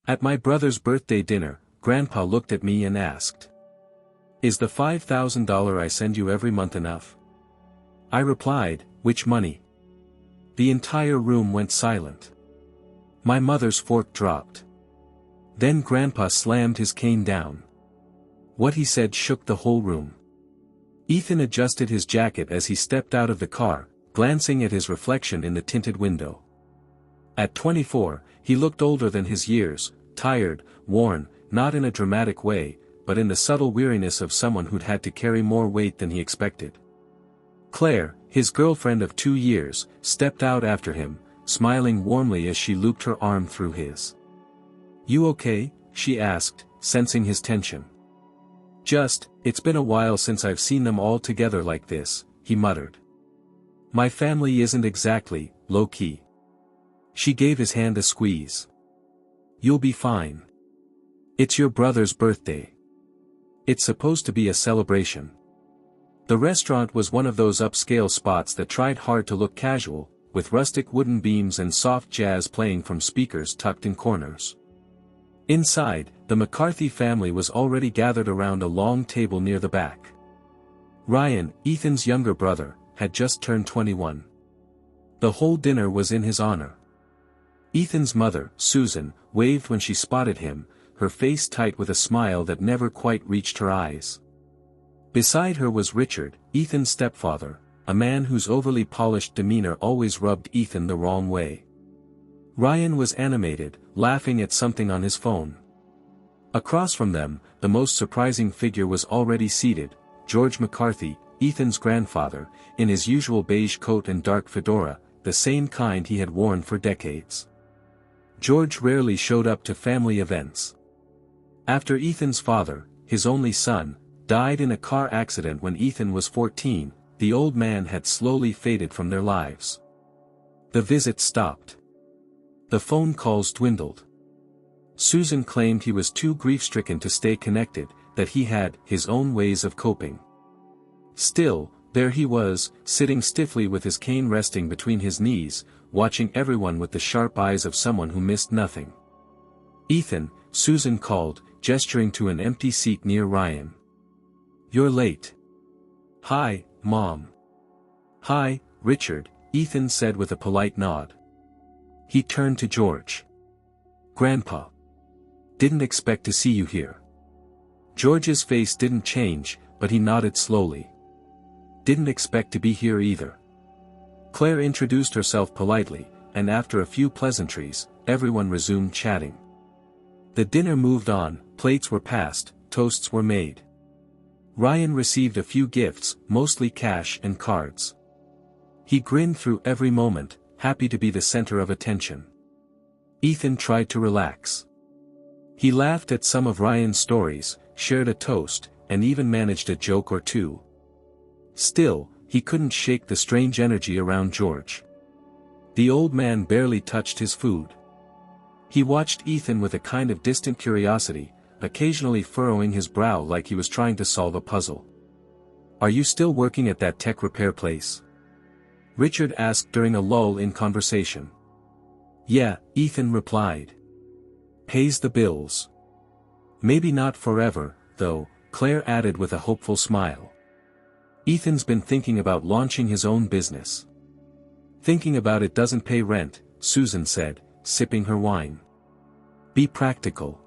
At my brother's birthday dinner, Grandpa looked at me and asked, "Is the $5,000 I send you every month enough?" I replied, "Which money?" The entire room went silent. My mother's fork dropped. Then Grandpa slammed his cane down. What he said shook the whole room. Ethan adjusted his jacket as he stepped out of the car, glancing at his reflection in the tinted window. At 24, he looked older than his years, tired, worn, not in a dramatic way, but in the subtle weariness of someone who'd had to carry more weight than he expected. Claire, his girlfriend of 2 years, stepped out after him, smiling warmly as she looped her arm through his. "You okay?" she asked, sensing his tension. It's been a while since I've seen them all together like this," he muttered. "My family isn't exactly low-key." She gave his hand a squeeze. "You'll be fine. It's your brother's birthday. It's supposed to be a celebration." The restaurant was one of those upscale spots that tried hard to look casual, with rustic wooden beams and soft jazz playing from speakers tucked in corners. Inside, the McCarthy family was already gathered around a long table near the back. Ryan, Ethan's younger brother, had just turned 21. The whole dinner was in his honor. Ethan's mother, Susan, waved when she spotted him, her face tight with a smile that never quite reached her eyes. Beside her was Richard, Ethan's stepfather, a man whose overly polished demeanor always rubbed Ethan the wrong way. Ryan was animated, laughing at something on his phone. Across from them, the most surprising figure was already seated, George McCarthy, Ethan's grandfather, in his usual beige coat and dark fedora, the same kind he had worn for decades. George rarely showed up to family events. After Ethan's father, his only son, died in a car accident when Ethan was 14, the old man had slowly faded from their lives. The visits stopped. The phone calls dwindled. Susan claimed he was too grief-stricken to stay connected, that he had his own ways of coping. Still, there he was, sitting stiffly with his cane resting between his knees, watching everyone with the sharp eyes of someone who missed nothing. "Ethan," Susan called, gesturing to an empty seat near Ryan. "You're late." "Hi, Mom." "Hi, Richard," Ethan said with a polite nod. He turned to George. "Grandpa. Didn't expect to see you here." George's face didn't change, but he nodded slowly. "Didn't expect to be here either." Claire introduced herself politely, and after a few pleasantries, everyone resumed chatting. The dinner moved on, plates were passed, toasts were made. Ryan received a few gifts, mostly cash and cards. He grinned through every moment, happy to be the center of attention. Ethan tried to relax. He laughed at some of Ryan's stories, shared a toast, and even managed a joke or two. Still, he couldn't shake the strange energy around George. The old man barely touched his food. He watched Ethan with a kind of distant curiosity, occasionally furrowing his brow like he was trying to solve a puzzle. "Are you still working at that tech repair place?" Richard asked during a lull in conversation. "Yeah," Ethan replied. "Pays the bills. Maybe not forever, though," Claire added with a hopeful smile. "Ethan's been thinking about launching his own business." "Thinking about it doesn't pay rent," Susan said, sipping her wine. "Be practical."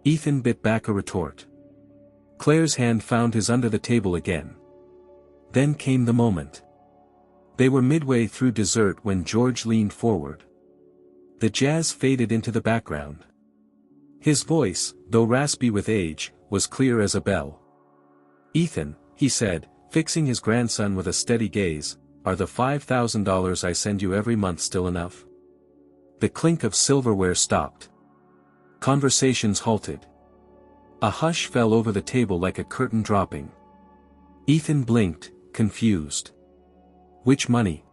Ethan bit back a retort. Claire's hand found his under the table again. Then came the moment. They were midway through dessert when George leaned forward. The jazz faded into the background. His voice, though raspy with age, was clear as a bell. "Ethan," he said, fixing his grandson with a steady gaze, "are the $5,000 I send you every month still enough?" The clink of silverware stopped. Conversations halted. A hush fell over the table like a curtain dropping. Ethan blinked, confused. "Which money?"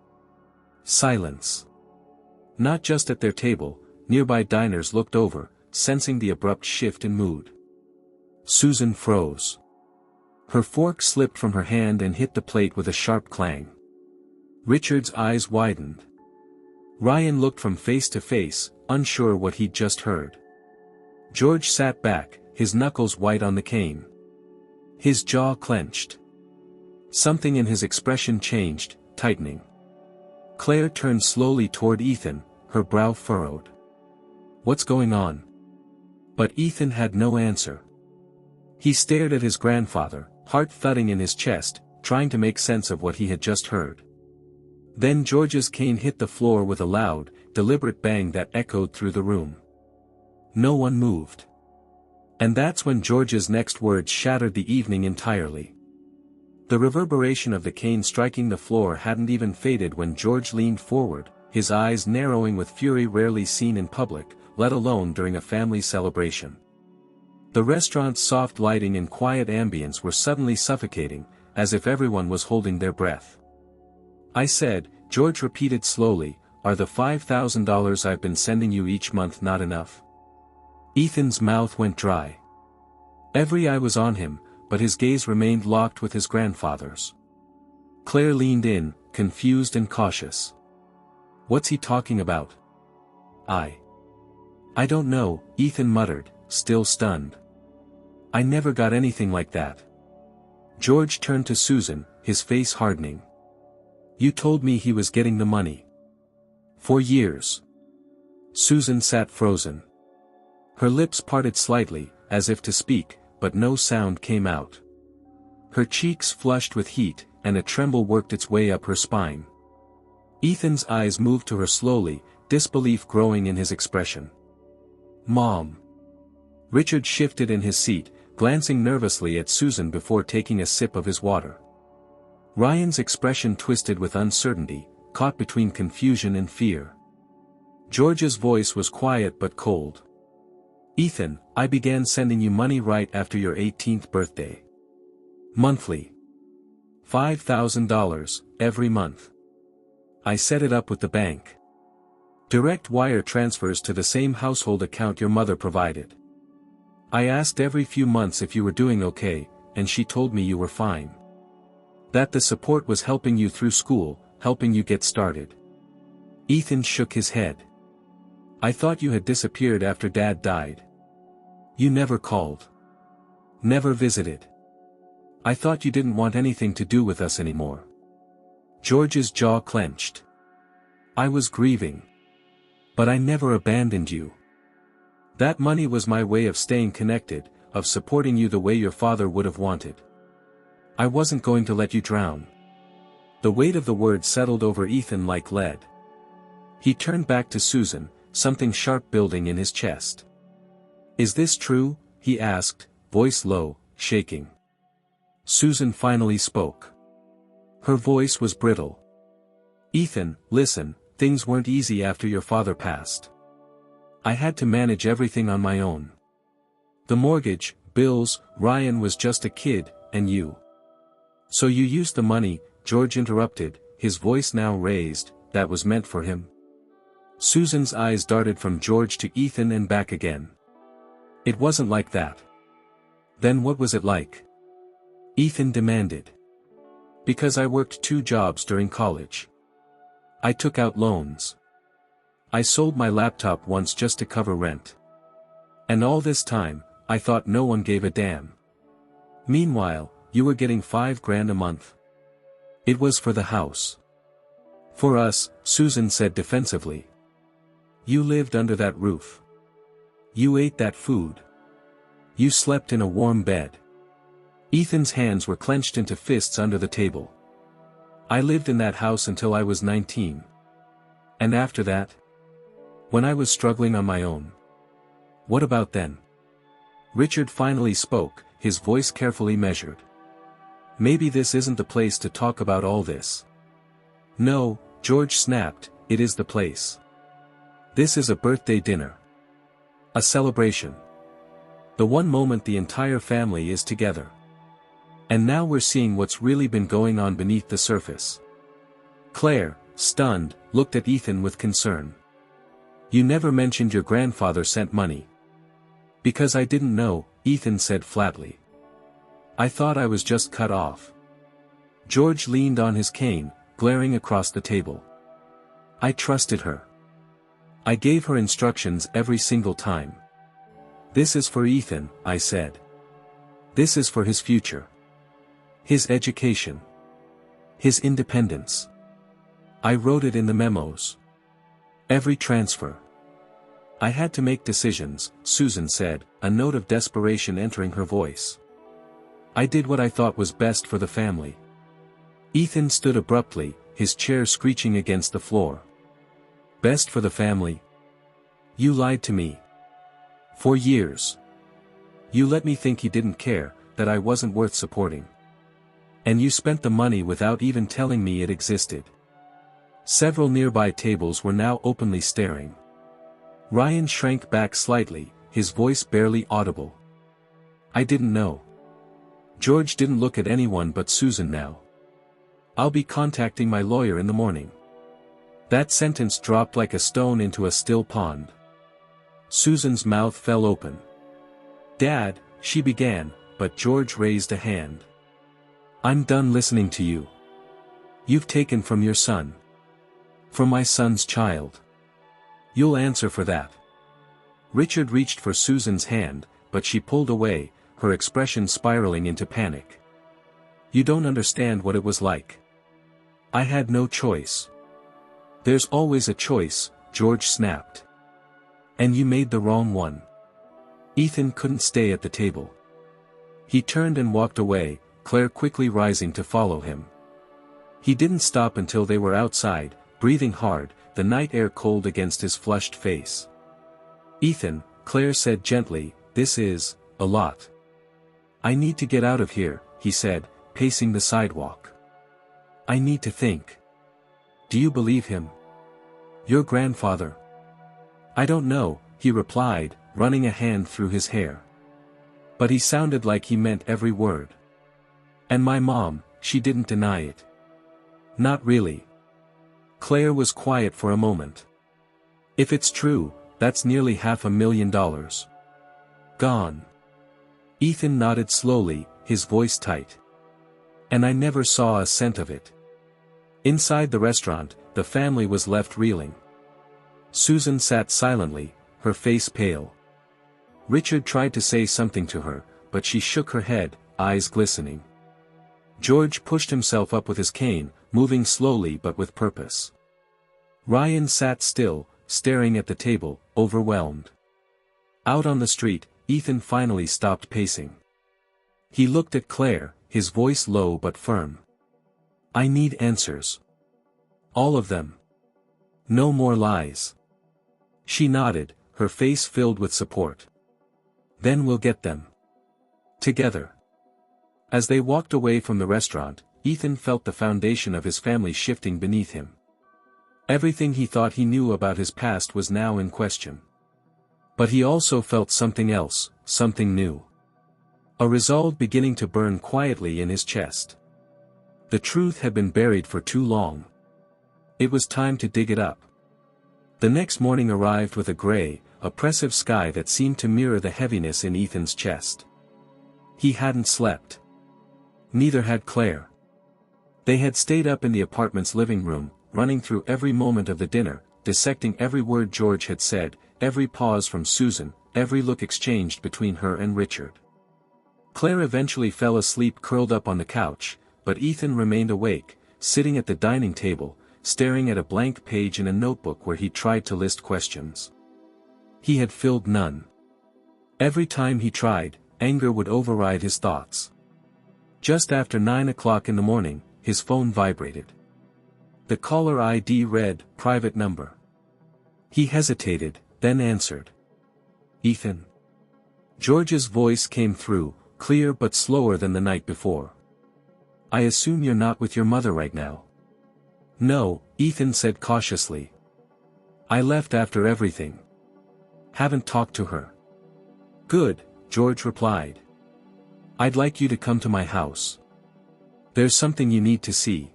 Silence. Not just at their table, nearby diners looked over, sensing the abrupt shift in mood. Susan froze. Her fork slipped from her hand and hit the plate with a sharp clang. Richard's eyes widened. Ryan looked from face to face, unsure what he'd just heard. George sat back, his knuckles white on the cane. His jaw clenched. Something in his expression changed, tightening. Claire turned slowly toward Ethan, her brow furrowed. "What's going on?" But Ethan had no answer. He stared at his grandfather, heart thudding in his chest, trying to make sense of what he had just heard. Then George's cane hit the floor with a loud, deliberate bang that echoed through the room. No one moved. And that's when George's next words shattered the evening entirely. The reverberation of the cane striking the floor hadn't even faded when George leaned forward, his eyes narrowing with fury rarely seen in public, let alone during a family celebration. The restaurant's soft lighting and quiet ambience were suddenly suffocating, as if everyone was holding their breath. "I said," George repeated slowly, "are the $5,000 I've been sending you each month not enough?" Ethan's mouth went dry. Every eye was on him, but his gaze remained locked with his grandfather's. Claire leaned in, confused and cautious. "What's he talking about?" I don't know," Ethan muttered, still stunned. "I never got anything like that." George turned to Susan, his face hardening. "You told me he was getting the money. For years." Susan sat frozen. Her lips parted slightly, as if to speak, but no sound came out. Her cheeks flushed with heat, and a tremble worked its way up her spine. Ethan's eyes moved to her slowly, disbelief growing in his expression. "Mom." Richard shifted in his seat, glancing nervously at Susan before taking a sip of his water. Ryan's expression twisted with uncertainty, caught between confusion and fear. George's voice was quiet but cold. "Ethan, I began sending you money right after your 18th birthday. Monthly. $5,000, every month. I set it up with the bank. Direct wire transfers to the same household account your mother provided. I asked every few months if you were doing okay, and she told me you were fine. That the support was helping you through school, helping you get started." Ethan shook his head. "I thought you had disappeared after Dad died. You never called. Never visited. I thought you didn't want anything to do with us anymore." George's jaw clenched. "I was grieving. But I never abandoned you. That money was my way of staying connected, of supporting you the way your father would have wanted. I wasn't going to let you drown." The weight of the words settled over Ethan like lead. He turned back to Susan, something sharp building in his chest. "Is this true?" he asked, voice low, shaking. Susan finally spoke. Her voice was brittle. "Ethan, listen, things weren't easy after your father passed. I had to manage everything on my own. The mortgage, bills, Ryan was just a kid, and you. So you used the money," George interrupted, his voice now raised, "that was meant for him." Susan's eyes darted from George to Ethan and back again. "It wasn't like that." "Then what was it like?" Ethan demanded. "Because I worked 2 jobs during college. I took out loans. I sold my laptop once just to cover rent. And all this time, I thought no one gave a damn. Meanwhile, you were getting $5,000 a month. It was for the house. For us," Susan said defensively. "You lived under that roof. You ate that food. You slept in a warm bed." Ethan's hands were clenched into fists under the table. "I lived in that house until I was 19. And after that? When I was struggling on my own. What about then?" Richard finally spoke, his voice carefully measured. "Maybe this isn't the place to talk about all this." "No," George snapped, "it is the place. This is a birthday dinner. A celebration. The one moment the entire family is together. And now we're seeing what's really been going on beneath the surface." Claire, stunned, looked at Ethan with concern. "You never mentioned your grandfather sent money." "Because I didn't know," Ethan said flatly. "I thought I was just cut off." George leaned on his cane, glaring across the table. "I trusted her. I gave her instructions every single time. This is for Ethan, I said. This is for his future. His education. His independence. I wrote it in the memos. Every transfer. I had to make decisions, Susan said, a note of desperation entering her voice. I did what I thought was best for the family. Ethan stood abruptly, his chair screeching against the floor. Best for the family? You lied to me. For years. You let me think he didn't care, that I wasn't worth supporting. And you spent the money without even telling me it existed. Several nearby tables were now openly staring. Ryan shrank back slightly, his voice barely audible. I didn't know. George didn't look at anyone but Susan now. I'll be contacting my lawyer in the morning. That sentence dropped like a stone into a still pond. Susan's mouth fell open. Dad, she began, but George raised a hand. I'm done listening to you. You've taken from your son. From my son's child. You'll answer for that. Richard reached for Susan's hand, but she pulled away, her expression spiraling into panic. You don't understand what it was like. I had no choice. There's always a choice, George snapped. And you made the wrong one. Ethan couldn't stay at the table. He turned and walked away, Claire quickly rising to follow him. He didn't stop until they were outside, breathing hard, the night air cold against his flushed face. Ethan, Claire said gently, this is a lot. I need to get out of here, he said, pacing the sidewalk. I need to think. Do you believe him? Your grandfather? I don't know, he replied, running a hand through his hair. But he sounded like he meant every word. And my mom, she didn't deny it. Not really. Claire was quiet for a moment. If it's true, that's nearly $500,000. Gone. Ethan nodded slowly, his voice tight. And I never saw a cent of it. Inside the restaurant, the family was left reeling. Susan sat silently, her face pale. Richard tried to say something to her, but she shook her head, eyes glistening. George pushed himself up with his cane, moving slowly but with purpose. Ryan sat still, staring at the table, overwhelmed. Out on the street, Ethan finally stopped pacing. He looked at Claire, his voice low but firm. I need answers. All of them. No more lies. She nodded, her face filled with support. Then we'll get them. Together. As they walked away from the restaurant, Ethan felt the foundation of his family shifting beneath him. Everything he thought he knew about his past was now in question. But he also felt something else, something new. A resolve beginning to burn quietly in his chest. The truth had been buried for too long. It was time to dig it up. The next morning arrived with a gray, oppressive sky that seemed to mirror the heaviness in Ethan's chest. He hadn't slept. Neither had Claire. They had stayed up in the apartment's living room, running through every moment of the dinner, dissecting every word George had said, every pause from Susan, every look exchanged between her and Richard. Claire eventually fell asleep curled up on the couch, but Ethan remained awake, sitting at the dining table, staring at a blank page in a notebook where he tried to list questions. He had filled none. Every time he tried, anger would override his thoughts. Just after 9 o'clock in the morning, his phone vibrated. The caller ID read, private number. He hesitated, then answered. Ethan. George's voice came through, clear but slower than the night before. I assume you're not with your mother right now. No, Ethan said cautiously. I left after everything. Haven't talked to her. Good, George replied. I'd like you to come to my house. There's something you need to see.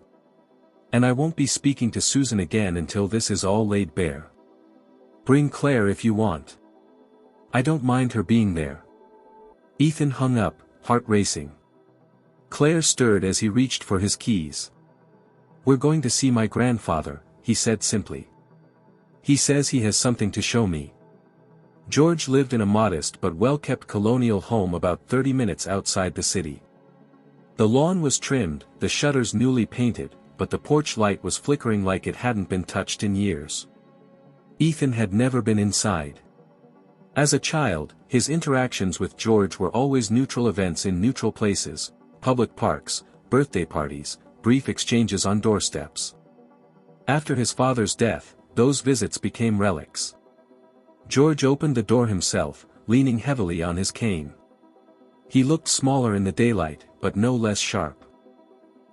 And I won't be speaking to Susan again until this is all laid bare. Bring Claire if you want. I don't mind her being there. Ethan hung up, heart racing. Claire stirred as he reached for his keys. We're going to see my grandfather, he said simply. He says he has something to show me. George lived in a modest but well-kept colonial home about 30 minutes outside the city. The lawn was trimmed, the shutters newly painted, but the porch light was flickering like it hadn't been touched in years. Ethan had never been inside. As a child, his interactions with George were always neutral events in neutral places, public parks, birthday parties, brief exchanges on doorsteps. After his father's death, those visits became relics. George opened the door himself, leaning heavily on his cane. He looked smaller in the daylight, but no less sharp.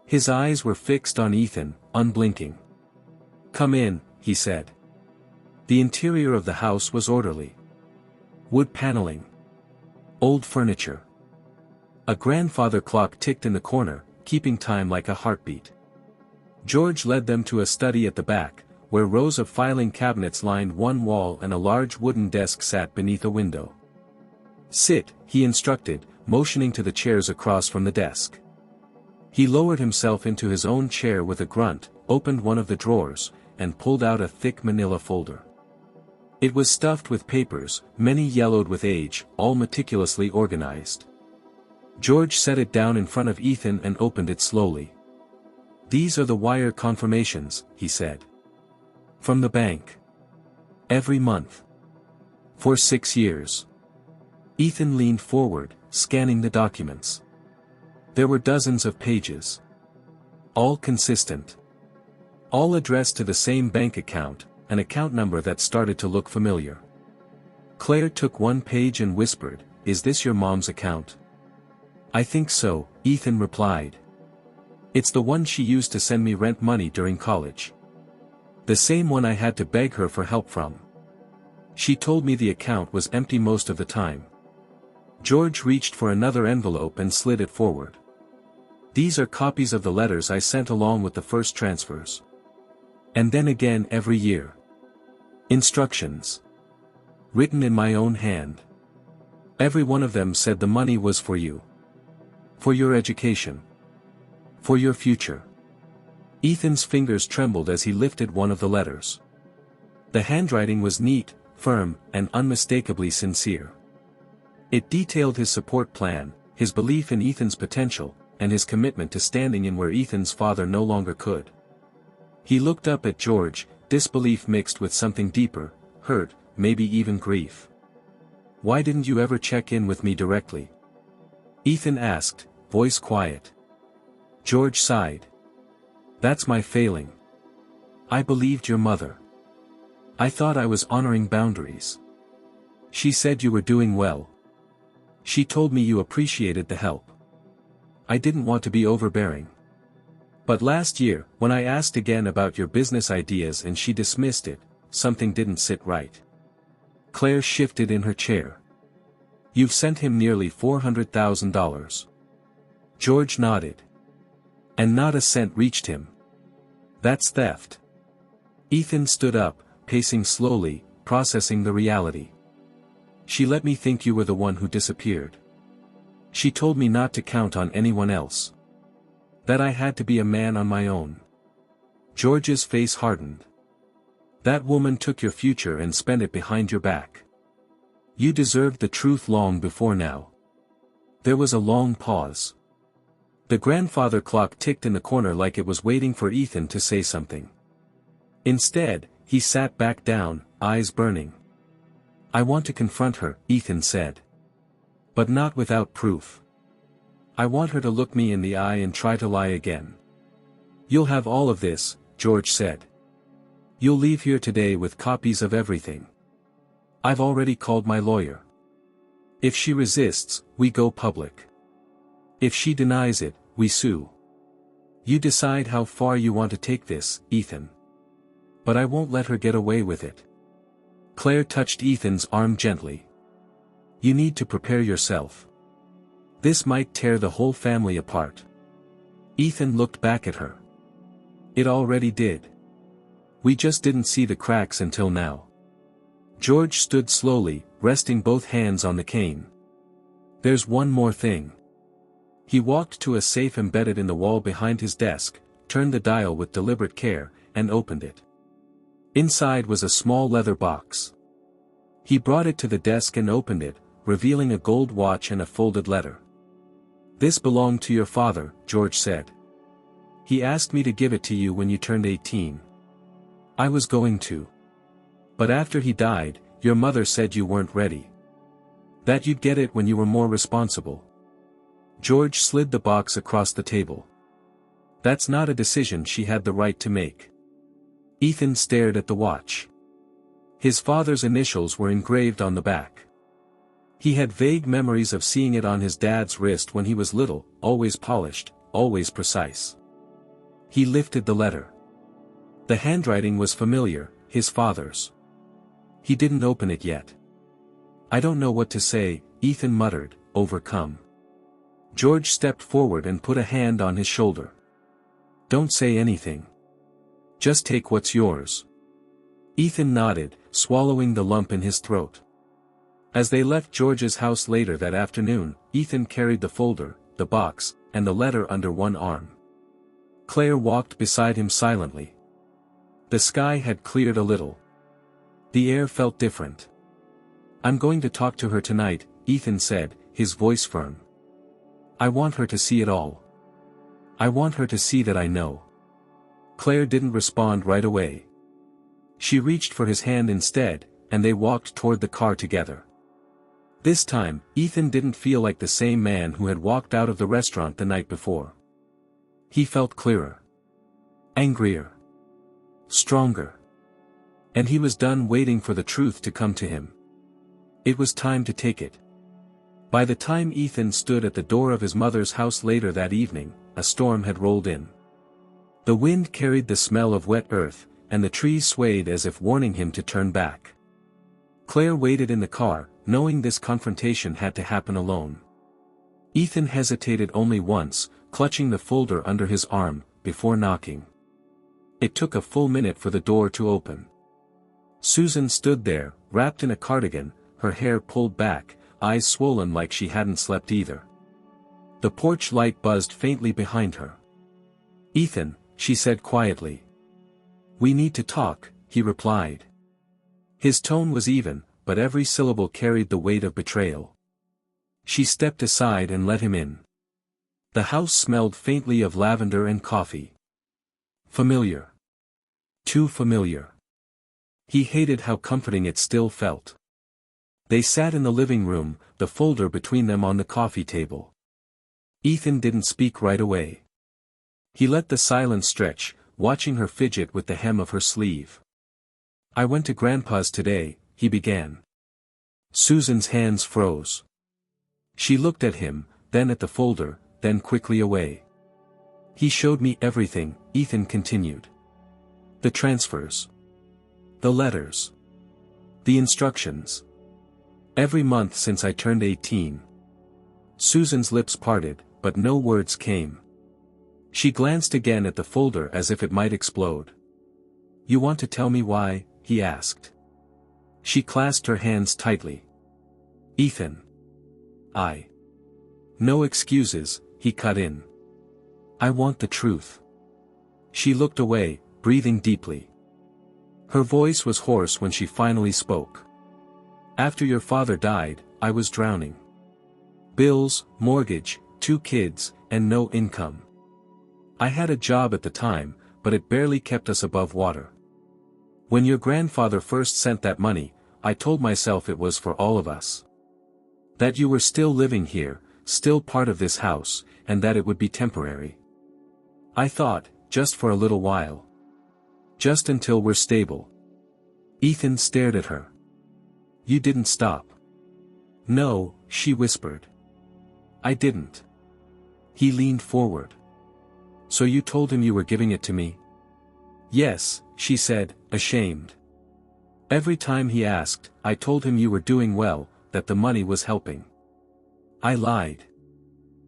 His eyes were fixed on Ethan, unblinking. "Come in," he said. The interior of the house was orderly. Wood paneling. Old furniture. A grandfather clock ticked in the corner, keeping time like a heartbeat. George led them to a study at the back, where rows of filing cabinets lined one wall and a large wooden desk sat beneath a window. "Sit," he instructed, motioning to the chairs across from the desk. He lowered himself into his own chair with a grunt, opened one of the drawers, and pulled out a thick manila folder. It was stuffed with papers, many yellowed with age, all meticulously organized. George set it down in front of Ethan and opened it slowly. "These are the wire confirmations," he said. "From the bank. Every month. For 6 years." Ethan leaned forward, scanning the documents. There were dozens of pages. All consistent. All addressed to the same bank account, an account number that started to look familiar. Claire took one page and whispered, "Is this your mom's account?" "I think so," Ethan replied. "It's the one she used to send me rent money during college. The same one I had to beg her for help from. She told me the account was empty most of the time." George reached for another envelope and slid it forward. "These are copies of the letters I sent along with the first transfers. And then again every year. Instructions. Written in my own hand. Every one of them said the money was for you. For your education. For your future." Ethan's fingers trembled as he lifted one of the letters. The handwriting was neat, firm, and unmistakably sincere. It detailed his support plan, his belief in Ethan's potential, and his commitment to standing in where Ethan's father no longer could. He looked up at George, disbelief mixed with something deeper, hurt, maybe even grief. "Why didn't you ever check in with me directly?" Ethan asked, voice quiet. George sighed. "That's my failing. I believed your mother. I thought I was honoring boundaries. She said you were doing well. She told me you appreciated the help. I didn't want to be overbearing. But last year, when I asked again about your business ideas and she dismissed it, something didn't sit right." Claire shifted in her chair. "You've sent him nearly $400,000. George nodded. "And not a cent reached him. That's theft." Ethan stood up, pacing slowly, processing the reality. "She let me think you were the one who disappeared. She told me not to count on anyone else. That I had to be a man on my own." George's face hardened. "That woman took your future and spent it behind your back. You deserved the truth long before now." There was a long pause. The grandfather clock ticked in the corner like it was waiting for Ethan to say something. Instead, he sat back down, eyes burning. "I want to confront her," Ethan said. "But not without proof. I want her to look me in the eye and try to lie again." "You'll have all of this," George said. "You'll leave here today with copies of everything. I've already called my lawyer. If she resists, we go public. If she denies it, we sue. You decide how far you want to take this, Ethan. But I won't let her get away with it." Claire touched Ethan's arm gently. "You need to prepare yourself. This might tear the whole family apart." Ethan looked back at her. "It already did. We just didn't see the cracks until now." George stood slowly, resting both hands on the cane. "There's one more thing." He walked to a safe embedded in the wall behind his desk, turned the dial with deliberate care, and opened it. Inside was a small leather box. He brought it to the desk and opened it, revealing a gold watch and a folded letter. "This belonged to your father," George said. "He asked me to give it to you when you turned 18. I was going to. But after he died, your mother said you weren't ready. That you'd get it when you were more responsible." George slid the box across the table. "That's not a decision she had the right to make." Ethan stared at the watch. His father's initials were engraved on the back. He had vague memories of seeing it on his dad's wrist when he was little, always polished, always precise. He lifted the letter. The handwriting was familiar, his father's. He didn't open it yet. "I don't know what to say," Ethan muttered, overcome. George stepped forward and put a hand on his shoulder. "Don't say anything. Just take what's yours." Ethan nodded, swallowing the lump in his throat. As they left George's house later that afternoon, Ethan carried the folder, the box, and the letter under one arm. Claire walked beside him silently. The sky had cleared a little. The air felt different. "I'm going to talk to her tonight," Ethan said, his voice firm. "I want her to see it all. I want her to see that I know." Claire didn't respond right away. She reached for his hand instead, and they walked toward the car together. This time, Ethan didn't feel like the same man who had walked out of the restaurant the night before. He felt clearer. Angrier. Stronger. And he was done waiting for the truth to come to him. It was time to take it. By the time Ethan stood at the door of his mother's house later that evening, a storm had rolled in. The wind carried the smell of wet earth, and the trees swayed as if warning him to turn back. Claire waited in the car, knowing this confrontation had to happen alone. Ethan hesitated only once, clutching the folder under his arm, before knocking. It took a full minute for the door to open. Susan stood there, wrapped in a cardigan, her hair pulled back, eyes swollen like she hadn't slept either. The porch light buzzed faintly behind her. "Ethan," she said quietly. "We need to talk," he replied. His tone was even, but every syllable carried the weight of betrayal. She stepped aside and let him in. The house smelled faintly of lavender and coffee. Familiar. Too familiar. He hated how comforting it still felt. They sat in the living room, the folder between them on the coffee table. Ethan didn't speak right away. He let the silence stretch, watching her fidget with the hem of her sleeve. "I went to Grandpa's today," he began. Susan's hands froze. She looked at him, then at the folder, then quickly away. "He showed me everything," Ethan continued. "The transfers. The letters. The instructions. Every month since I turned 18. Susan's lips parted, but no words came. She glanced again at the folder as if it might explode. "You want to tell me why?" he asked. She clasped her hands tightly. "Ethan. No excuses," he cut in. "I want the truth." She looked away, breathing deeply. Her voice was hoarse when she finally spoke. "After your father died, I was drowning. Bills, mortgage, 2 kids, and no income. I had a job at the time, but it barely kept us above water. When your grandfather first sent that money, I told myself it was for all of us. That you were still living here, still part of this house, and that it would be temporary. I thought, just for a little while. Just until we're stable." Ethan stared at her. "You didn't stop." "No," she whispered. "I didn't." He leaned forward. "So you told him you were giving it to me?" "Yes," she said, ashamed. "Every time he asked, I told him you were doing well, that the money was helping. I lied."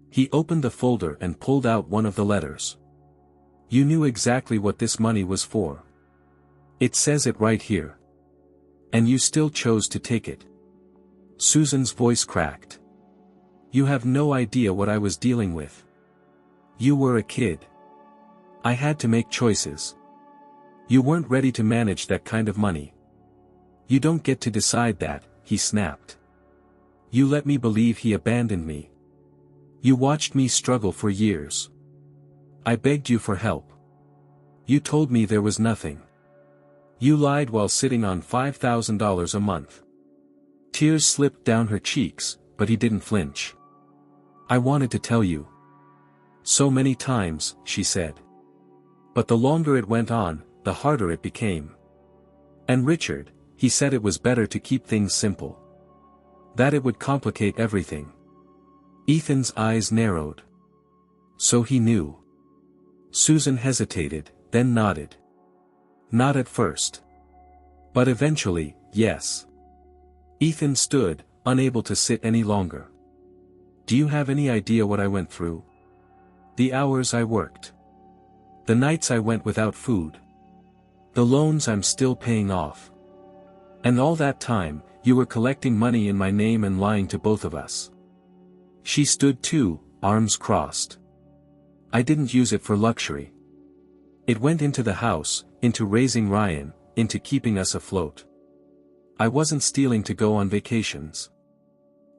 He opened the folder and pulled out one of the letters. "You knew exactly what this money was for. It says it right here. And you still chose to take it." Susan's voice cracked. "You have no idea what I was dealing with. You were a kid. I had to make choices. You weren't ready to manage that kind of money. You don't get to decide that, he snapped. You let me believe he abandoned me. You watched me struggle for years. I begged you for help. You told me there was nothing. You lied while sitting on $5,000 a month. Tears slipped down her cheeks, but he didn't flinch. I wanted to tell you. So many times, she said. But the longer it went on, the harder it became. And Richard, he said it was better to keep things simple. That it would complicate everything. Ethan's eyes narrowed. So he knew. Susan hesitated, then nodded. Not at first. But eventually, yes. Ethan stood, unable to sit any longer. Do you have any idea what I went through? The hours I worked. The nights I went without food. The loans I'm still paying off. And all that time, you were collecting money in my name and lying to both of us. She stood too, arms crossed. I didn't use it for luxury. It went into the house, into raising Ryan, into keeping us afloat. I wasn't stealing to go on vacations.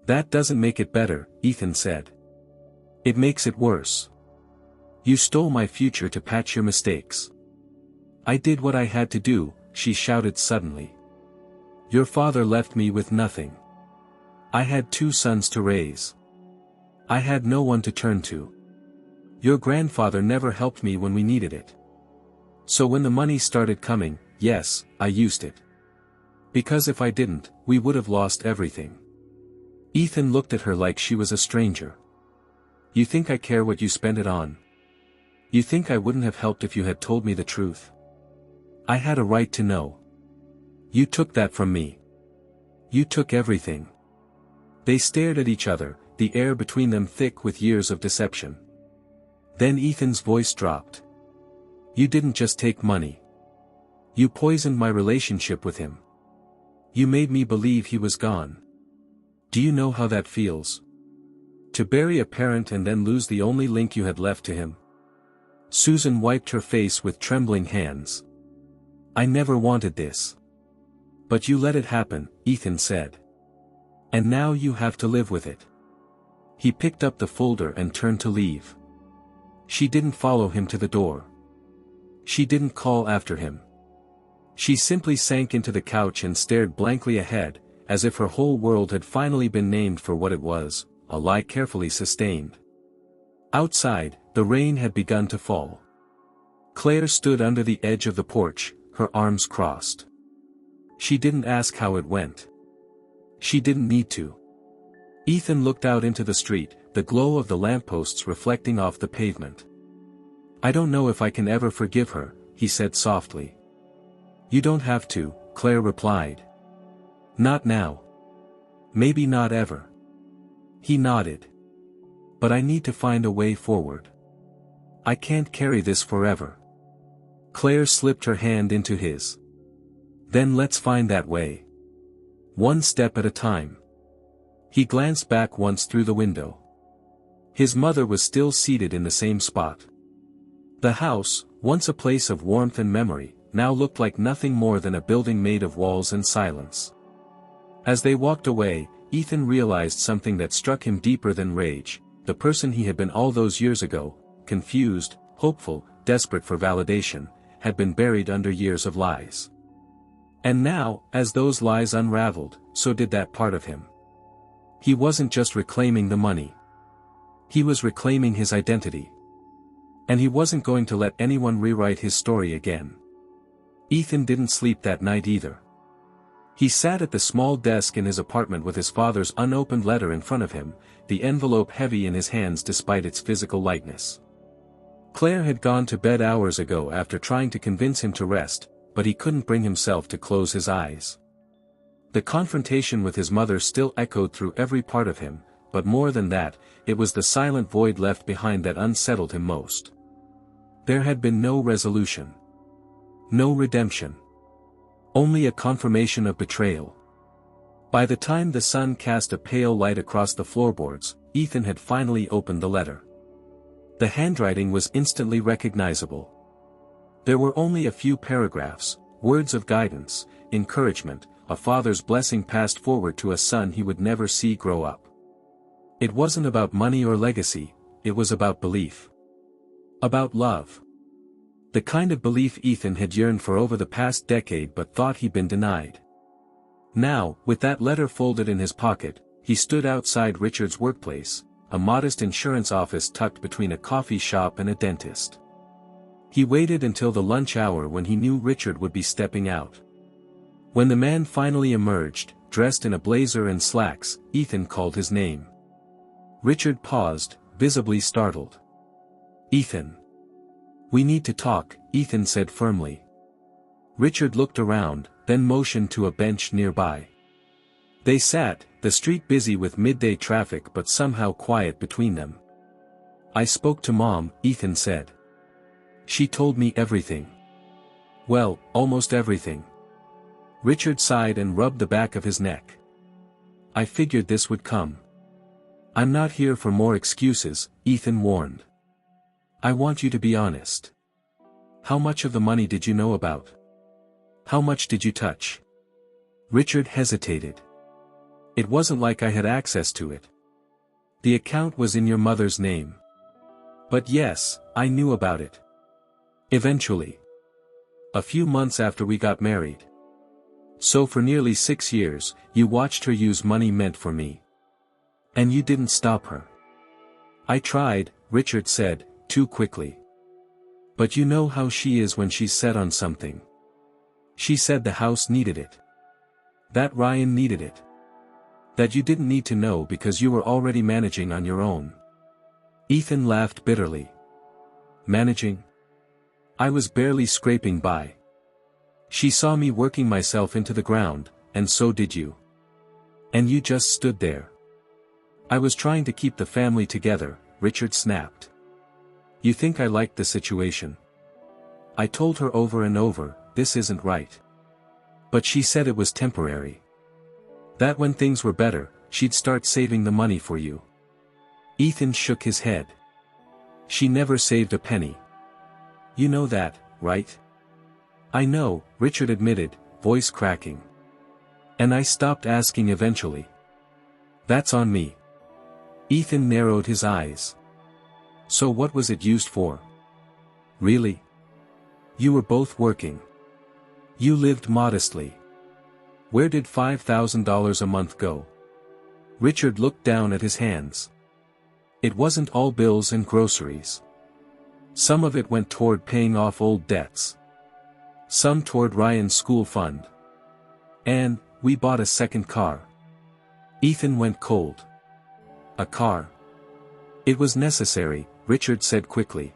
That doesn't make it better, Ethan said. It makes it worse. You stole my future to patch your mistakes. I did what I had to do, she shouted suddenly. Your father left me with nothing. I had 2 sons to raise. I had no one to turn to. Your grandfather never helped me when we needed it. So when the money started coming, yes, I used it. Because if I didn't, we would have lost everything. Ethan looked at her like she was a stranger. You think I care what you spend it on? You think I wouldn't have helped if you had told me the truth? I had a right to know. You took that from me. You took everything. They stared at each other, the air between them thick with years of deception. Then Ethan's voice dropped. You didn't just take money. You poisoned my relationship with him. You made me believe he was gone. Do you know how that feels? To bury a parent and then lose the only link you had left to him? Susan wiped her face with trembling hands. I never wanted this. But you let it happen, Ethan said. And now you have to live with it. He picked up the folder and turned to leave. She didn't follow him to the door. She didn't call after him. She simply sank into the couch and stared blankly ahead, as if her whole world had finally been named for what it was, a lie carefully sustained. Outside, the rain had begun to fall. Claire stood under the edge of the porch, her arms crossed. She didn't ask how it went. She didn't need to. Ethan looked out into the street, the glow of the lampposts reflecting off the pavement. I don't know if I can ever forgive her, he said softly. You don't have to, Claire replied. Not now. Maybe not ever. He nodded. But I need to find a way forward. I can't carry this forever. Claire slipped her hand into his. Then let's find that way. One step at a time. He glanced back once through the window. His mother was still seated in the same spot. The house, once a place of warmth and memory, now looked like nothing more than a building made of walls and silence. As they walked away, Ethan realized something that struck him deeper than rage. The person he had been all those years ago, confused, hopeful, desperate for validation, had been buried under years of lies. And now, as those lies unraveled, so did that part of him. He wasn't just reclaiming the money. He was reclaiming his identity. And he wasn't going to let anyone rewrite his story again. Ethan didn't sleep that night either. He sat at the small desk in his apartment with his father's unopened letter in front of him, the envelope heavy in his hands despite its physical lightness. Claire had gone to bed hours ago after trying to convince him to rest, but he couldn't bring himself to close his eyes. The confrontation with his mother still echoed through every part of him, but more than that, it was the silent void left behind that unsettled him most. There had been no resolution. No redemption. Only a confirmation of betrayal. By the time the sun cast a pale light across the floorboards, Ethan had finally opened the letter. The handwriting was instantly recognizable. There were only a few paragraphs, words of guidance, encouragement, a father's blessing passed forward to a son he would never see grow up. It wasn't about money or legacy, it was about belief. About love. The kind of belief Ethan had yearned for over the past decade but thought he'd been denied. Now, with that letter folded in his pocket, he stood outside Richard's workplace, a modest insurance office tucked between a coffee shop and a dentist. He waited until the lunch hour when he knew Richard would be stepping out. When the man finally emerged, dressed in a blazer and slacks, Ethan called his name. Richard paused, visibly startled. "Ethan. We need to talk," Ethan said firmly. Richard looked around, then motioned to a bench nearby. They sat, the street busy with midday traffic but somehow quiet between them. "I spoke to Mom," Ethan said. "She told me everything." "Well, almost everything." Richard sighed and rubbed the back of his neck. "I figured this would come." "I'm not here for more excuses," Ethan warned. "I want you to be honest. How much of the money did you know about? How much did you touch?" Richard hesitated. "It wasn't like I had access to it. The account was in your mother's name. But yes, I knew about it. Eventually. A few months after we got married. So for nearly 6 years, you watched her use money meant for me. And you didn't stop her." "I tried," Richard said, too quickly. "But you know how she is when she's set on something. She said the house needed it. That Ryan needed it. That you didn't need to know because you were already managing on your own." Ethan laughed bitterly. "Managing? I was barely scraping by. She saw me working myself into the ground, and so did you. And you just stood there." "I was trying to keep the family together," Richard snapped. "You think I liked the situation? I told her over and over, this isn't right. But she said it was temporary. That when things were better, she'd start saving the money for you." Ethan shook his head. "She never saved a penny. You know that, right?" "I know," Richard admitted, voice cracking. "And I stopped asking eventually. That's on me." Ethan narrowed his eyes. "So what was it used for? Really? You were both working. You lived modestly. Where did $5,000 a month go?" Richard looked down at his hands. "It wasn't all bills and groceries. Some of it went toward paying off old debts. Some toward Ryan's school fund. And, we bought a second car." Ethan went cold. "A car? It was necessary," Richard said quickly.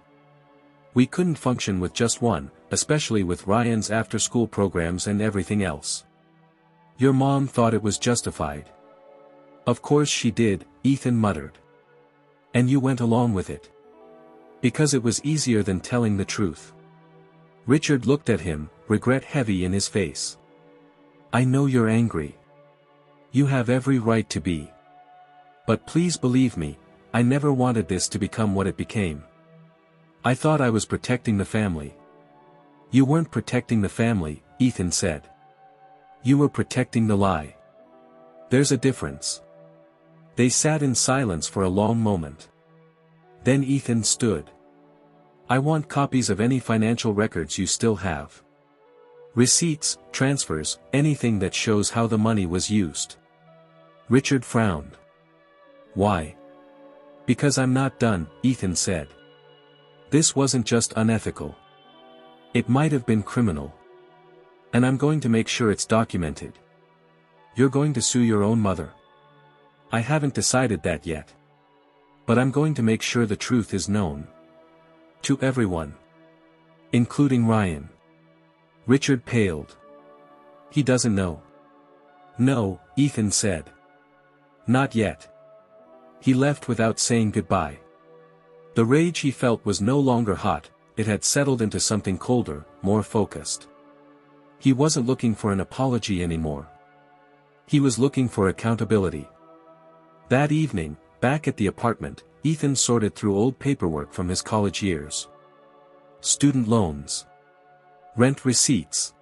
"We couldn't function with just one, especially with Ryan's after-school programs and everything else. Your mom thought it was justified." "Of course she did," Ethan muttered. "And you went along with it. Because it was easier than telling the truth." Richard looked at him, regret heavy in his face. "I know you're angry. You have every right to be. But please believe me, I never wanted this to become what it became. I thought I was protecting the family." "You weren't protecting the family," Ethan said. "You were protecting the lie. There's a difference." They sat in silence for a long moment. Then Ethan stood. "I want copies of any financial records you still have. Receipts, transfers, anything that shows how the money was used." Richard frowned. "Why?" "Because I'm not done," Ethan said. "This wasn't just unethical. It might have been criminal. And I'm going to make sure it's documented." "You're going to sue your own mother?" "I haven't decided that yet. But I'm going to make sure the truth is known. To everyone. Including Ryan." Richard paled. "He doesn't know." "No," Ethan said. "Not yet." He left without saying goodbye. The rage he felt was no longer hot, it had settled into something colder, more focused. He wasn't looking for an apology anymore. He was looking for accountability. That evening, back at the apartment, Ethan sorted through old paperwork from his college years. Student loans. Rent receipts.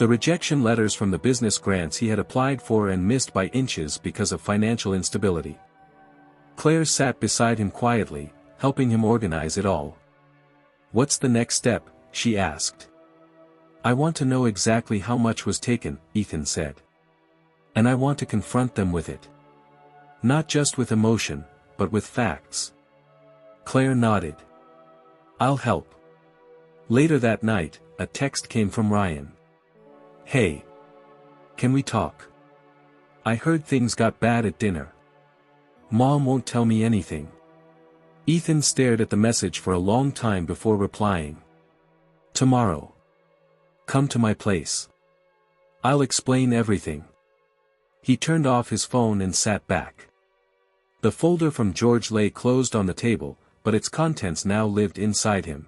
The rejection letters from the business grants he had applied for and missed by inches because of financial instability. Claire sat beside him quietly, helping him organize it all. "What's the next step?" she asked. "I want to know exactly how much was taken," Ethan said. "And I want to confront them with it. Not just with emotion, but with facts." Claire nodded. "I'll help." Later that night, a text came from Ryan. "Hey. Can we talk? I heard things got bad at dinner. Mom won't tell me anything." Ethan stared at the message for a long time before replying. "Tomorrow. Come to my place. I'll explain everything." He turned off his phone and sat back. The folder from George lay closed on the table, but its contents now lived inside him.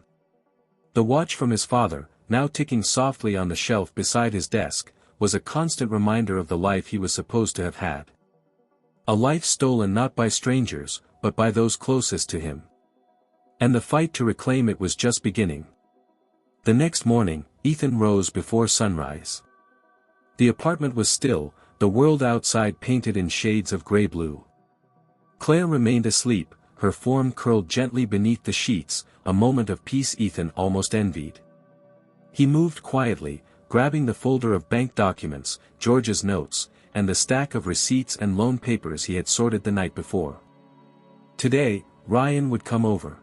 The watch from his father, now ticking softly on the shelf beside his desk, was a constant reminder of the life he was supposed to have had. A life stolen not by strangers, but by those closest to him. And the fight to reclaim it was just beginning. The next morning, Ethan rose before sunrise. The apartment was still, the world outside painted in shades of gray-blue. Claire remained asleep, her form curled gently beneath the sheets, a moment of peace Ethan almost envied. He moved quietly, grabbing the folder of bank documents, George's notes, and the stack of receipts and loan papers he had sorted the night before. Today, Ryan would come over.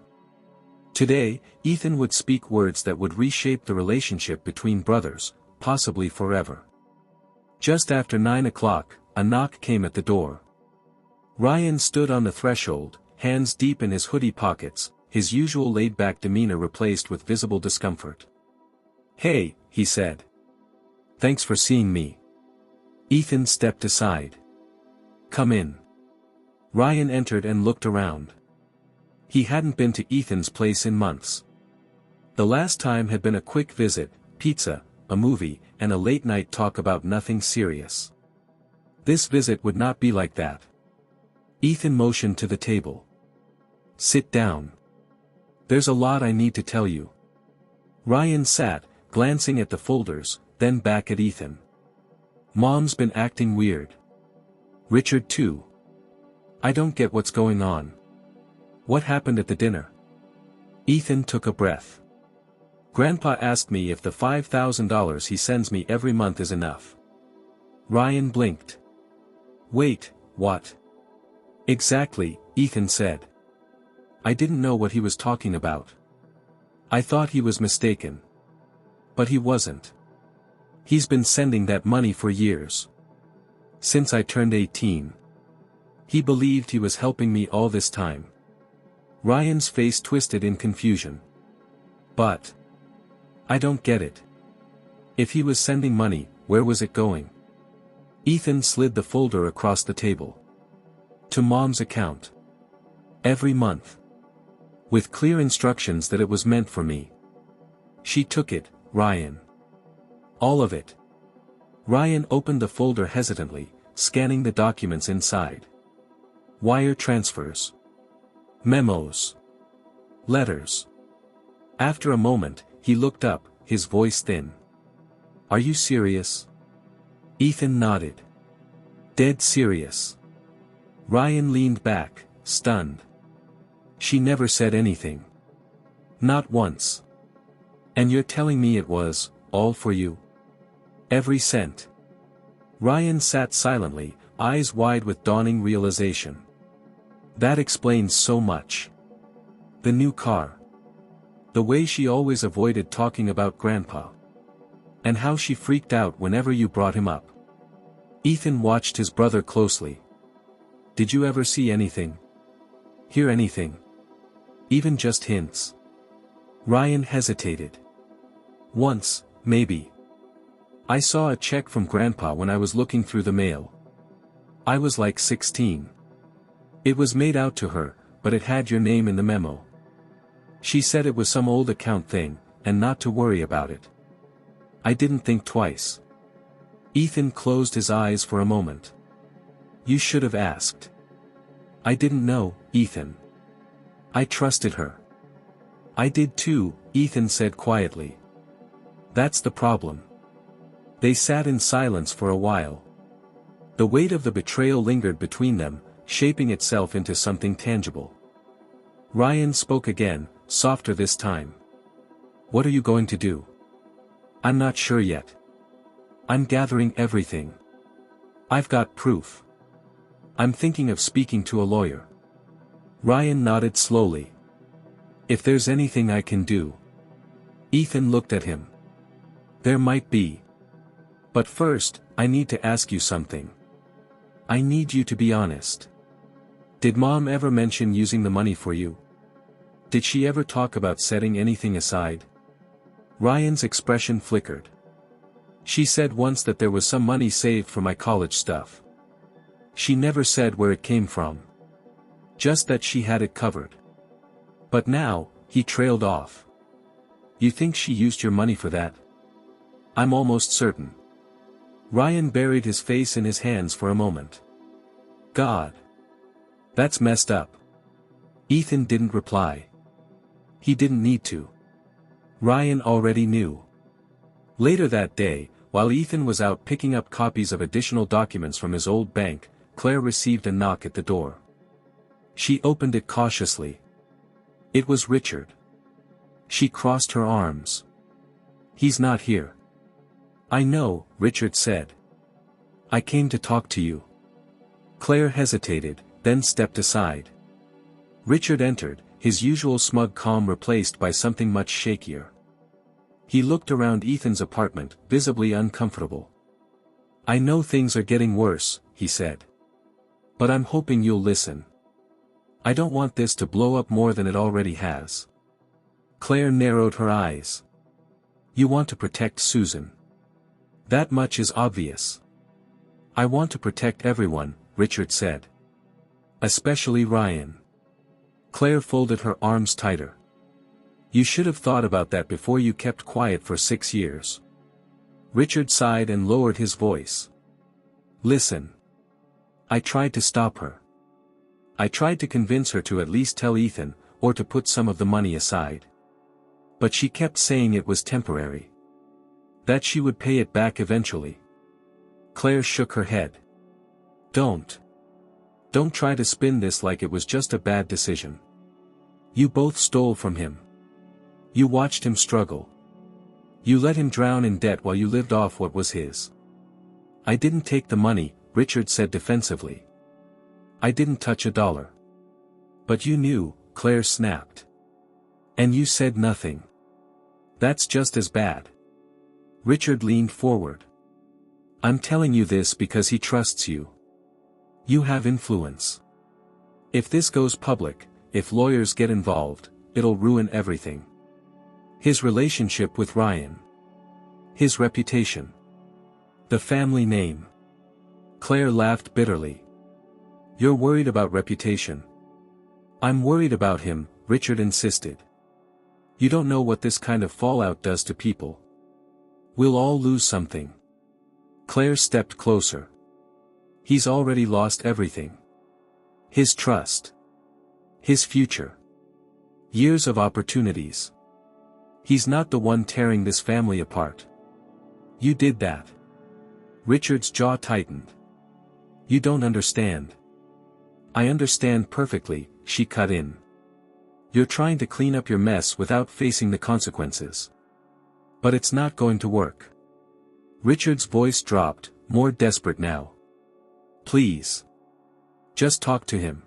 Today, Ethan would speak words that would reshape the relationship between brothers, possibly forever. Just after 9 o'clock, a knock came at the door. Ryan stood on the threshold, hands deep in his hoodie pockets, his usual laid-back demeanor replaced with visible discomfort. "Hey," he said. "Thanks for seeing me." Ethan stepped aside. "Come in." Ryan entered and looked around. He hadn't been to Ethan's place in months. The last time had been a quick visit, pizza, a movie, and a late-night talk about nothing serious. This visit would not be like that. Ethan motioned to the table. "Sit down. There's a lot I need to tell you." Ryan sat, glancing at the folders, then back at Ethan. "Mom's been acting weird. Richard too. I don't get what's going on. What happened at the dinner?" Ethan took a breath. "Grandpa asked me if the $5,000 he sends me every month is enough." Ryan blinked. "Wait, what?" "Exactly," Ethan said. "I didn't know what he was talking about. I thought he was mistaken. But he wasn't. He's been sending that money for years. Since I turned 18. He believed he was helping me all this time." Ryan's face twisted in confusion. "But I don't get it. If he was sending money, where was it going?" Ethan slid the folder across the table. "To Mom's account. Every month. With clear instructions that it was meant for me. She took it, Ryan. All of it." Ryan opened the folder hesitantly, scanning the documents inside. Wire transfers. Memos. Letters. After a moment, he looked up, his voice thin. "Are you serious?" Ethan nodded. "Dead serious." Ryan leaned back, stunned. "She never said anything. Not once. And you're telling me it was, all for you? Every cent?" Ryan sat silently, eyes wide with dawning realization. That explains so much. The new car. The way she always avoided talking about Grandpa. And how she freaked out whenever you brought him up. Ethan watched his brother closely. "Did you ever see anything? Hear anything? Even just hints?" Ryan hesitated. "Once, maybe. I saw a check from Grandpa when I was looking through the mail. I was like 16. It was made out to her, but it had your name in the memo. She said it was some old account thing, and not to worry about it. I didn't think twice." Ethan closed his eyes for a moment. "You should have asked." "I didn't know, Ethan. I trusted her." "I did too," Ethan said quietly. "That's the problem. They sat in silence for a while. The weight of the betrayal lingered between them, shaping itself into something tangible. Ryan spoke again, softer this time. "What are you going to do?" "I'm not sure yet. I'm gathering everything. I've got proof. I'm thinking of speaking to a lawyer." Ryan nodded slowly. "If there's anything I can do." Ethan looked at him. "There might be. But first, I need to ask you something. I need you to be honest. Did Mom ever mention using the money for you? Did she ever talk about setting anything aside?" Ryan's expression flickered. "She said once that there was some money saved for my college stuff. She never said where it came from. Just that she had it covered." "But now," he trailed off. "You think she used your money for that?" "I'm almost certain." Ryan buried his face in his hands for a moment. "God. That's messed up." Ethan didn't reply. He didn't need to. Ryan already knew. Later that day, while Ethan was out picking up copies of additional documents from his old bank, Claire received a knock at the door. She opened it cautiously. It was Richard. She crossed her arms. "He's not here." "I know," Richard said. "I came to talk to you." Claire hesitated, then stepped aside. Richard entered, his usual smug calm replaced by something much shakier. He looked around Ethan's apartment, visibly uncomfortable. "I know things are getting worse," he said. "But I'm hoping you'll listen. I don't want this to blow up more than it already has." Claire narrowed her eyes. "You want to protect Susan. That much is obvious." "I want to protect everyone," Richard said. "Especially Ryan." Claire folded her arms tighter. "You should have thought about that before you kept quiet for 6 years." Richard sighed and lowered his voice. "Listen. I tried to stop her. I tried to convince her to at least tell Ethan, or to put some of the money aside. But she kept saying it was temporary. That she would pay it back eventually." Claire shook her head. Don't try to spin this like it was just a bad decision. You both stole from him. You watched him struggle. You let him drown in debt while you lived off what was his." "I didn't take the money," Richard said defensively. "I didn't touch a dollar." "But you knew," Claire snapped. "And you said nothing. That's just as bad." Richard leaned forward. "I'm telling you this because he trusts you. You have influence. If this goes public, if lawyers get involved, it'll ruin everything. His relationship with Ryan. His reputation. The family name." Claire laughed bitterly. "You're worried about reputation." "I'm worried about him," Richard insisted. "You don't know what this kind of fallout does to people. We'll all lose something." Claire stepped closer. "He's already lost everything. His trust. His future. Years of opportunities. He's not the one tearing this family apart. You did that." Richard's jaw tightened. "You don't understand." "I understand perfectly," she cut in. "You're trying to clean up your mess without facing the consequences. But it's not going to work." Richard's voice dropped, more desperate now. "Please. Just talk to him.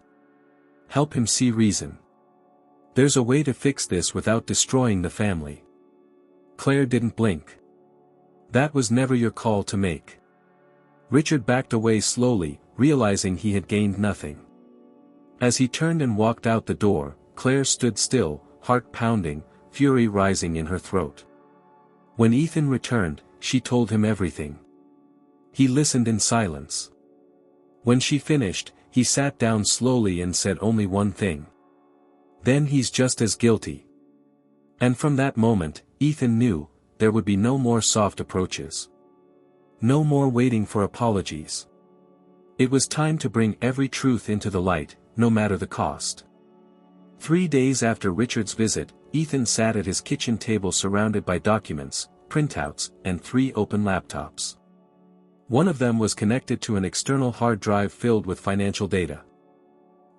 Help him see reason. There's a way to fix this without destroying the family." Claire didn't blink. "That was never your call to make." Richard backed away slowly, realizing he had gained nothing. As he turned and walked out the door, Claire stood still, heart pounding, fury rising in her throat. When Ethan returned, she told him everything. He listened in silence. When she finished, he sat down slowly and said only one thing. "Then he's just as guilty." And from that moment, Ethan knew, there would be no more soft approaches. No more waiting for apologies. It was time to bring every truth into the light, no matter the cost. 3 days after Richard's visit, Ethan sat at his kitchen table surrounded by documents, printouts, and 3 open laptops. One of them was connected to an external hard drive filled with financial data.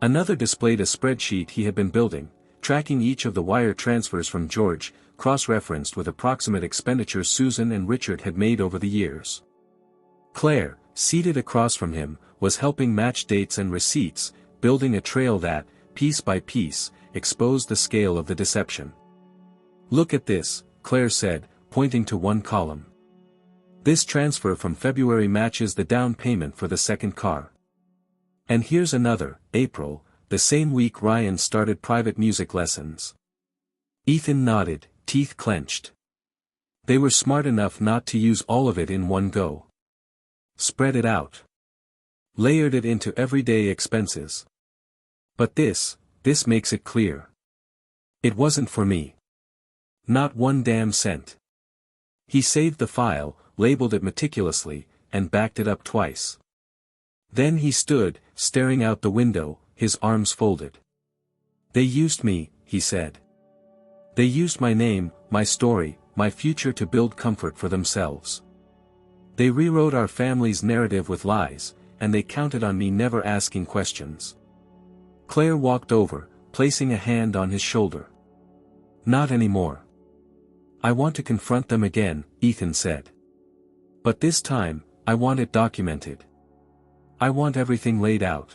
Another displayed a spreadsheet he had been building, tracking each of the wire transfers from George, cross-referenced with approximate expenditures Susan and Richard had made over the years. Claire, seated across from him, was helping match dates and receipts, building a trail that, piece by piece, exposed the scale of the deception. "Look at this," Claire said, pointing to one column. "This transfer from February matches the down payment for the second car. And here's another, April, the same week Ryan started private music lessons." Ethan nodded, teeth clenched. They were smart enough not to use all of it in one go. Spread it out. Layered it into everyday expenses. "But this makes it clear. It wasn't for me. Not one damn cent." He saved the file, labeled it meticulously, and backed it up twice. Then he stood, staring out the window, his arms folded. "They used me," he said. "They used my name, my story, my future to build comfort for themselves. They rewrote our family's narrative with lies, and they counted on me never asking questions." Claire walked over, placing a hand on his shoulder. "Not anymore. I want to confront them again," Ethan said. "But this time, I want it documented. I want everything laid out.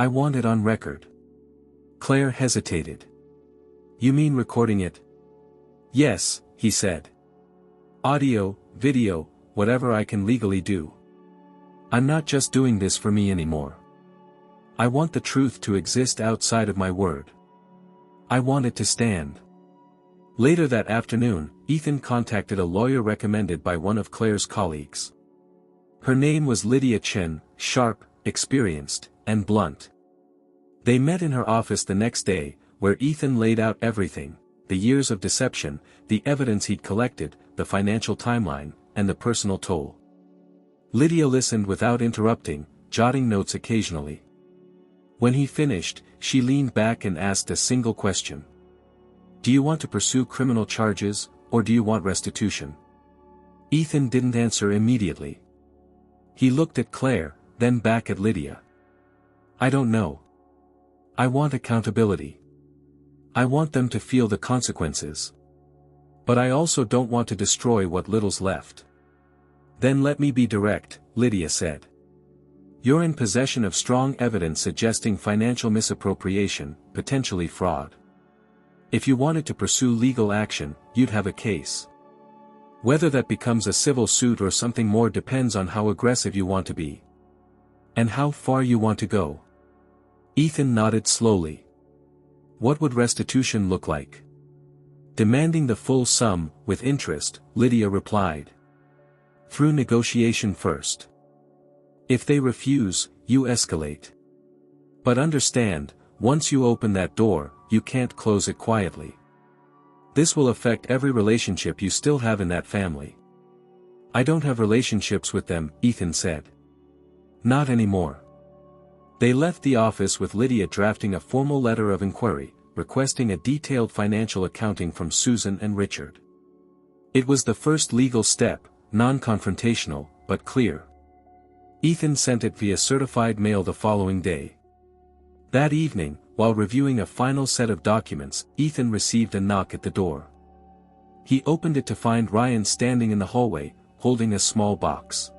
I want it on record." Claire hesitated. "You mean recording it?" "Yes," he said. "Audio, video, whatever I can legally do. I'm not just doing this for me anymore. I want the truth to exist outside of my word. I want it to stand." Later that afternoon, Ethan contacted a lawyer recommended by one of Claire's colleagues. Her name was Lydia Chen, sharp, experienced, and blunt. They met in her office the next day, where Ethan laid out everything: the years of deception, the evidence he'd collected, the financial timeline, and the personal toll. Lydia listened without interrupting, jotting notes occasionally. When he finished, she leaned back and asked a single question. "Do you want to pursue criminal charges, or do you want restitution?" Ethan didn't answer immediately. He looked at Claire, then back at Lydia. "I don't know. I want accountability. I want them to feel the consequences. But I also don't want to destroy what little's left." "Then let me be direct," Lydia said. "You're in possession of strong evidence suggesting financial misappropriation, potentially fraud. If you wanted to pursue legal action, you'd have a case. Whether that becomes a civil suit or something more depends on how aggressive you want to be. And how far you want to go." Ethan nodded slowly. "What would restitution look like?" "Demanding the full sum, with interest," Lydia replied. "Through negotiation first. If they refuse, you escalate. But understand, once you open that door, you can't close it quietly. This will affect every relationship you still have in that family." "I don't have relationships with them," Ethan said. "Not anymore." They left the office with Lydia drafting a formal letter of inquiry, requesting a detailed financial accounting from Susan and Richard. It was the first legal step, non-confrontational, but clear. Ethan sent it via certified mail the following day. That evening, while reviewing a final set of documents, Ethan received a knock at the door. He opened it to find Ryan standing in the hallway, holding a small box.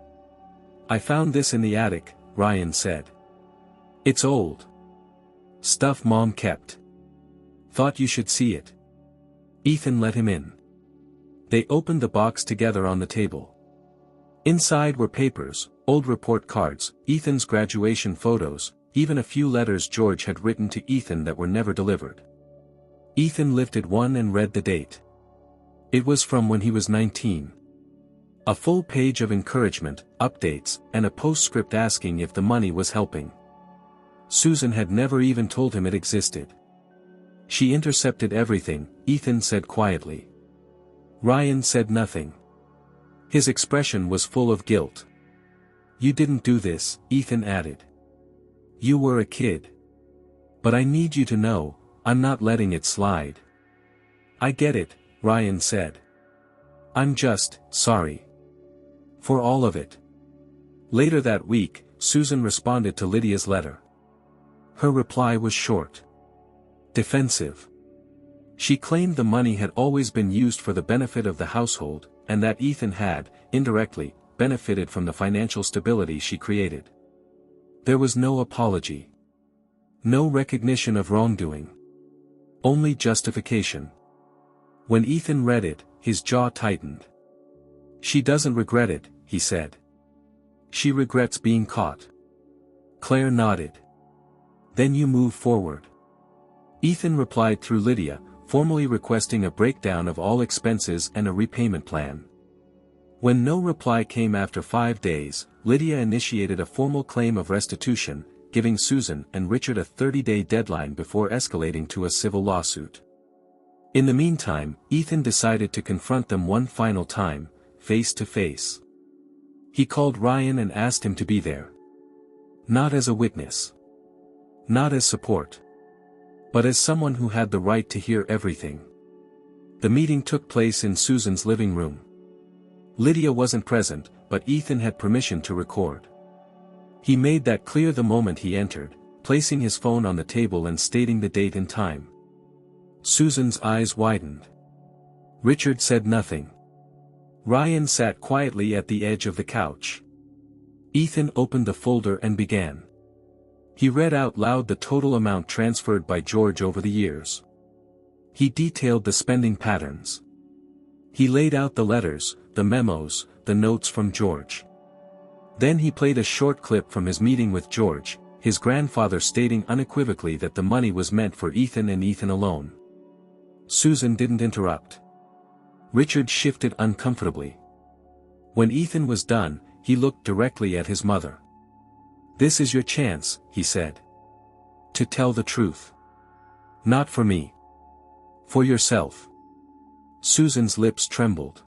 "I found this in the attic," Ryan said. "It's old stuff Mom kept. Thought you should see it." Ethan let him in. They opened the box together on the table. Inside were papers, old report cards, Ethan's graduation photos, even a few letters George had written to Ethan that were never delivered. Ethan lifted one and read the date. It was from when he was 19. A full page of encouragement, updates, and a postscript asking if the money was helping. Susan had never even told him it existed. "She intercepted everything," Ethan said quietly. Ryan said nothing. His expression was full of guilt. "You didn't do this," Ethan added. "You were a kid. But I need you to know, I'm not letting it slide." "I get it," Ryan said. I'm just sorry. For all of it. Later that week, Susan responded to Lydia's letter. Her reply was short. Defensive. She claimed the money had always been used for the benefit of the household, and that Ethan had, indirectly, benefited from the financial stability she created. There was no apology. No recognition of wrongdoing. Only justification. When Ethan read it, his jaw tightened. She doesn't regret it, he said. She regrets being caught. Claire nodded. Then you move forward. Ethan replied through Lydia, formally requesting a breakdown of all expenses and a repayment plan. When no reply came after 5 days, Lydia initiated a formal claim of restitution, giving Susan and Richard a 30-day deadline before escalating to a civil lawsuit. In the meantime, Ethan decided to confront them one final time, face to face. He called Ryan and asked him to be there. Not as a witness. Not as support. But as someone who had the right to hear everything. The meeting took place in Susan's living room. Lydia wasn't present, but Ethan had permission to record. He made that clear the moment he entered, placing his phone on the table and stating the date and time. Susan's eyes widened. Richard said nothing. Ryan sat quietly at the edge of the couch. Ethan opened the folder and began. He read out loud the total amount transferred by George over the years. He detailed the spending patterns. He laid out the letters, the memos, the notes from George. Then he played a short clip from his meeting with George, his grandfather stating unequivocally that the money was meant for Ethan and Ethan alone. Susan didn't interrupt. Richard shifted uncomfortably. When Ethan was done, he looked directly at his mother. This is your chance, he said. To tell the truth. Not for me. For yourself. Susan's lips trembled.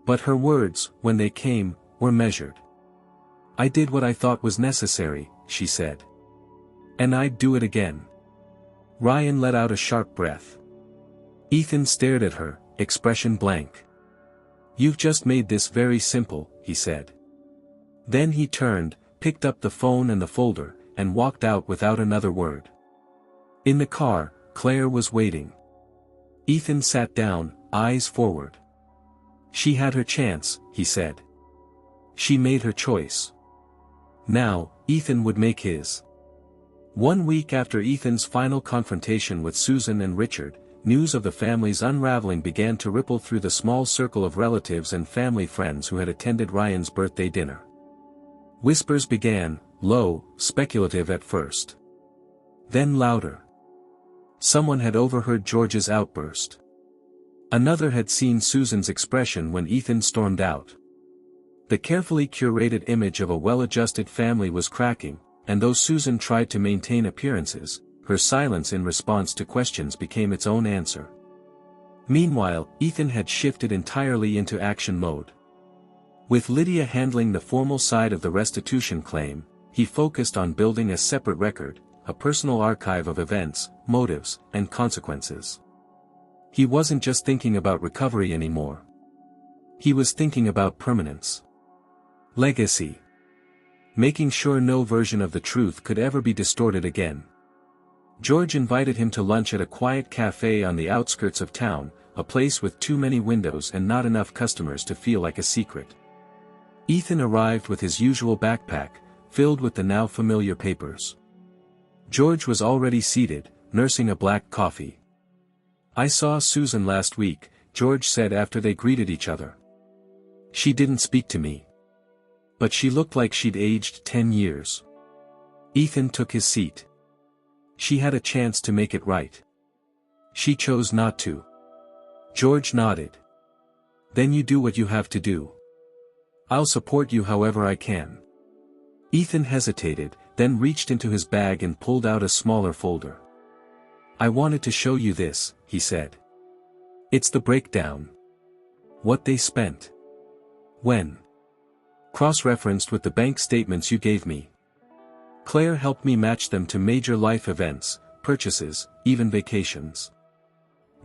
But her words, when they came, were measured. I did what I thought was necessary, she said. And I'd do it again. Ryan let out a sharp breath. Ethan stared at her, expression blank. You've just made this very simple, he said. Then he turned, picked up the phone and the folder, and walked out without another word. In the car, Claire was waiting. Ethan sat down, eyes forward. She had her chance, he said. She made her choice. Now, Ethan would make his. 1 week after Ethan's final confrontation with Susan and Richard, news of the family's unraveling began to ripple through the small circle of relatives and family friends who had attended Ryan's birthday dinner. Whispers began, low, speculative at first. Then louder. Someone had overheard George's outburst. Another had seen Susan's expression when Ethan stormed out. The carefully curated image of a well-adjusted family was cracking, and though Susan tried to maintain appearances, her silence in response to questions became its own answer. Meanwhile, Ethan had shifted entirely into action mode. With Lydia handling the formal side of the restitution claim, he focused on building a separate record, a personal archive of events, motives, and consequences. He wasn't just thinking about recovery anymore. He was thinking about permanence. Legacy. Making sure no version of the truth could ever be distorted again. George invited him to lunch at a quiet cafe on the outskirts of town, a place with too many windows and not enough customers to feel like a secret. Ethan arrived with his usual backpack, filled with the now familiar papers. George was already seated, nursing a black coffee. I saw Susan last week, George said after they greeted each other. She didn't speak to me. But she looked like she'd aged 10 years. Ethan took his seat. She had a chance to make it right. She chose not to. George nodded. Then you do what you have to do. I'll support you however I can. Ethan hesitated, then reached into his bag and pulled out a smaller folder. I wanted to show you this, he said. It's the breakdown. What they spent. When. Cross-referenced with the bank statements you gave me. Claire helped me match them to major life events, purchases, even vacations.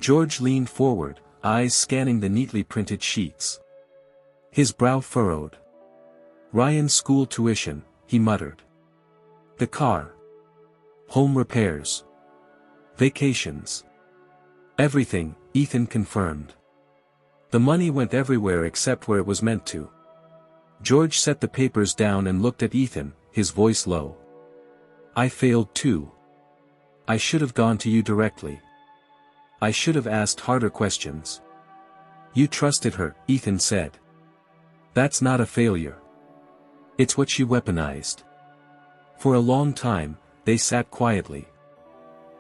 George leaned forward, eyes scanning the neatly printed sheets. His brow furrowed. Ryan's school tuition, he muttered. The car. Home repairs. Vacations. Everything, Ethan confirmed. The money went everywhere except where it was meant to. George set the papers down and looked at Ethan, his voice low. I failed too. I should have gone to you directly. I should have asked harder questions. You trusted her, Ethan said. That's not a failure. It's what she weaponized. For a long time, they sat quietly.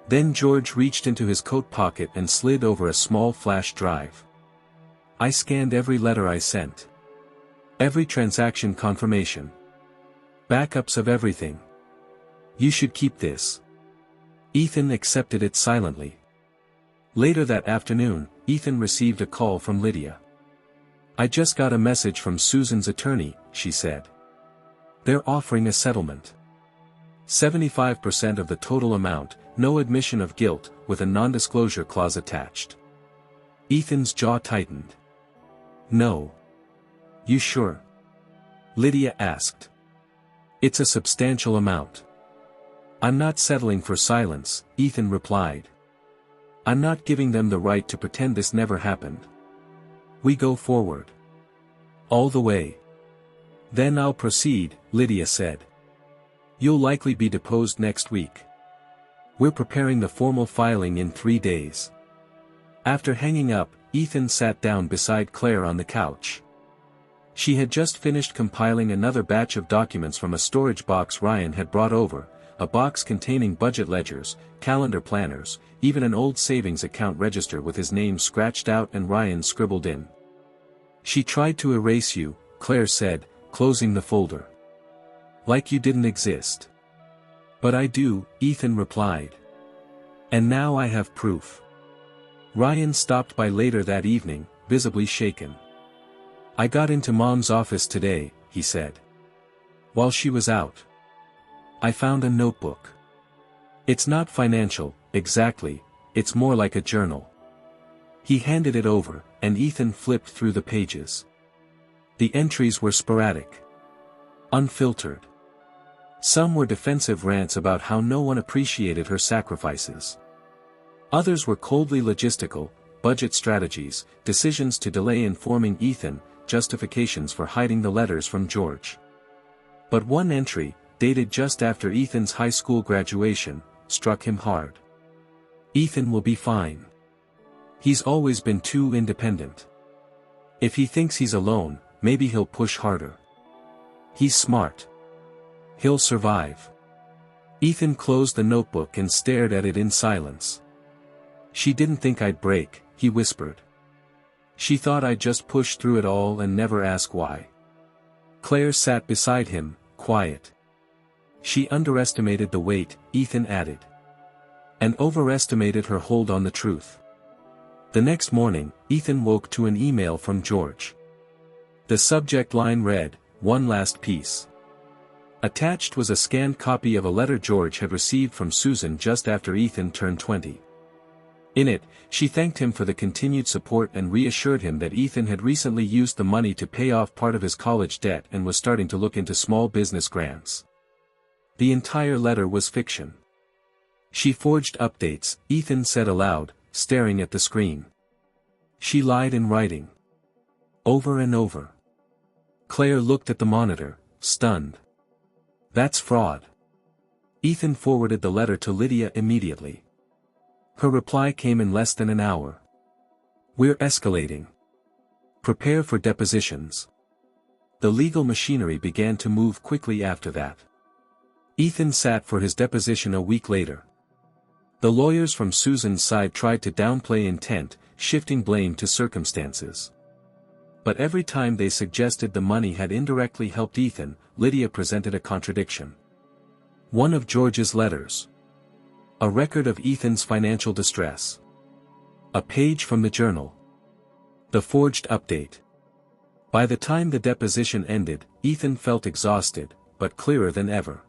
Then George reached into his coat pocket and slid over a small flash drive. I scanned every letter I sent. Every transaction confirmation. Backups of everything. You should keep this. Ethan accepted it silently. Later that afternoon, Ethan received a call from Lydia. I just got a message from Susan's attorney, she said. They're offering a settlement. 75% of the total amount, no admission of guilt, with a non-disclosure clause attached. Ethan's jaw tightened. No. You sure? Lydia asked. It's a substantial amount. I'm not settling for silence, Ethan replied. I'm not giving them the right to pretend this never happened. We go forward. All the way. Then I'll proceed, Lydia said. You'll likely be deposed next week. We're preparing the formal filing in 3 days. After hanging up, Ethan sat down beside Claire on the couch. She had just finished compiling another batch of documents from a storage box Ryan had brought over, a box containing budget ledgers, calendar planners, even an old savings account register with his name scratched out and Ryan scribbled in. She tried to erase you, Claire said, closing the folder. Like you didn't exist. But I do, Ethan replied. And now I have proof. Ryan stopped by later that evening, visibly shaken. I got into Mom's office today, he said. While she was out. I found a notebook. It's not financial, exactly, it's more like a journal. He handed it over, and Ethan flipped through the pages. The entries were sporadic. Unfiltered. Some were defensive rants about how no one appreciated her sacrifices. Others were coldly logistical, budget strategies, decisions to delay informing Ethan, justifications for hiding the letters from George. But one entry, dated just after Ethan's high school graduation, struck him hard. Ethan will be fine. He's always been too independent. If he thinks he's alone, maybe he'll push harder. He's smart. He'll survive. Ethan closed the notebook and stared at it in silence. She didn't think I'd break, he whispered. She thought I'd just push through it all and never ask why. Claire sat beside him, quiet. She underestimated the weight, Ethan added. And overestimated her hold on the truth. The next morning, Ethan woke to an email from George. The subject line read, "One last piece." Attached was a scanned copy of a letter George had received from Susan just after Ethan turned 20. In it, she thanked him for the continued support and reassured him that Ethan had recently used the money to pay off part of his college debt and was starting to look into small business grants. The entire letter was fiction. She forged updates, Ethan said aloud, staring at the screen. She lied in writing. Over and over. Claire looked at the monitor, stunned. That's fraud. Ethan forwarded the letter to Lydia immediately. Her reply came in less than an hour. We're escalating. Prepare for depositions. The legal machinery began to move quickly after that. Ethan sat for his deposition a week later. The lawyers from Susan's side tried to downplay intent, shifting blame to circumstances. But every time they suggested the money had indirectly helped Ethan, Lydia presented a contradiction. One of George's letters. A record of Ethan's financial distress. A page from the journal. The forged update. By the time the deposition ended, Ethan felt exhausted, but clearer than ever.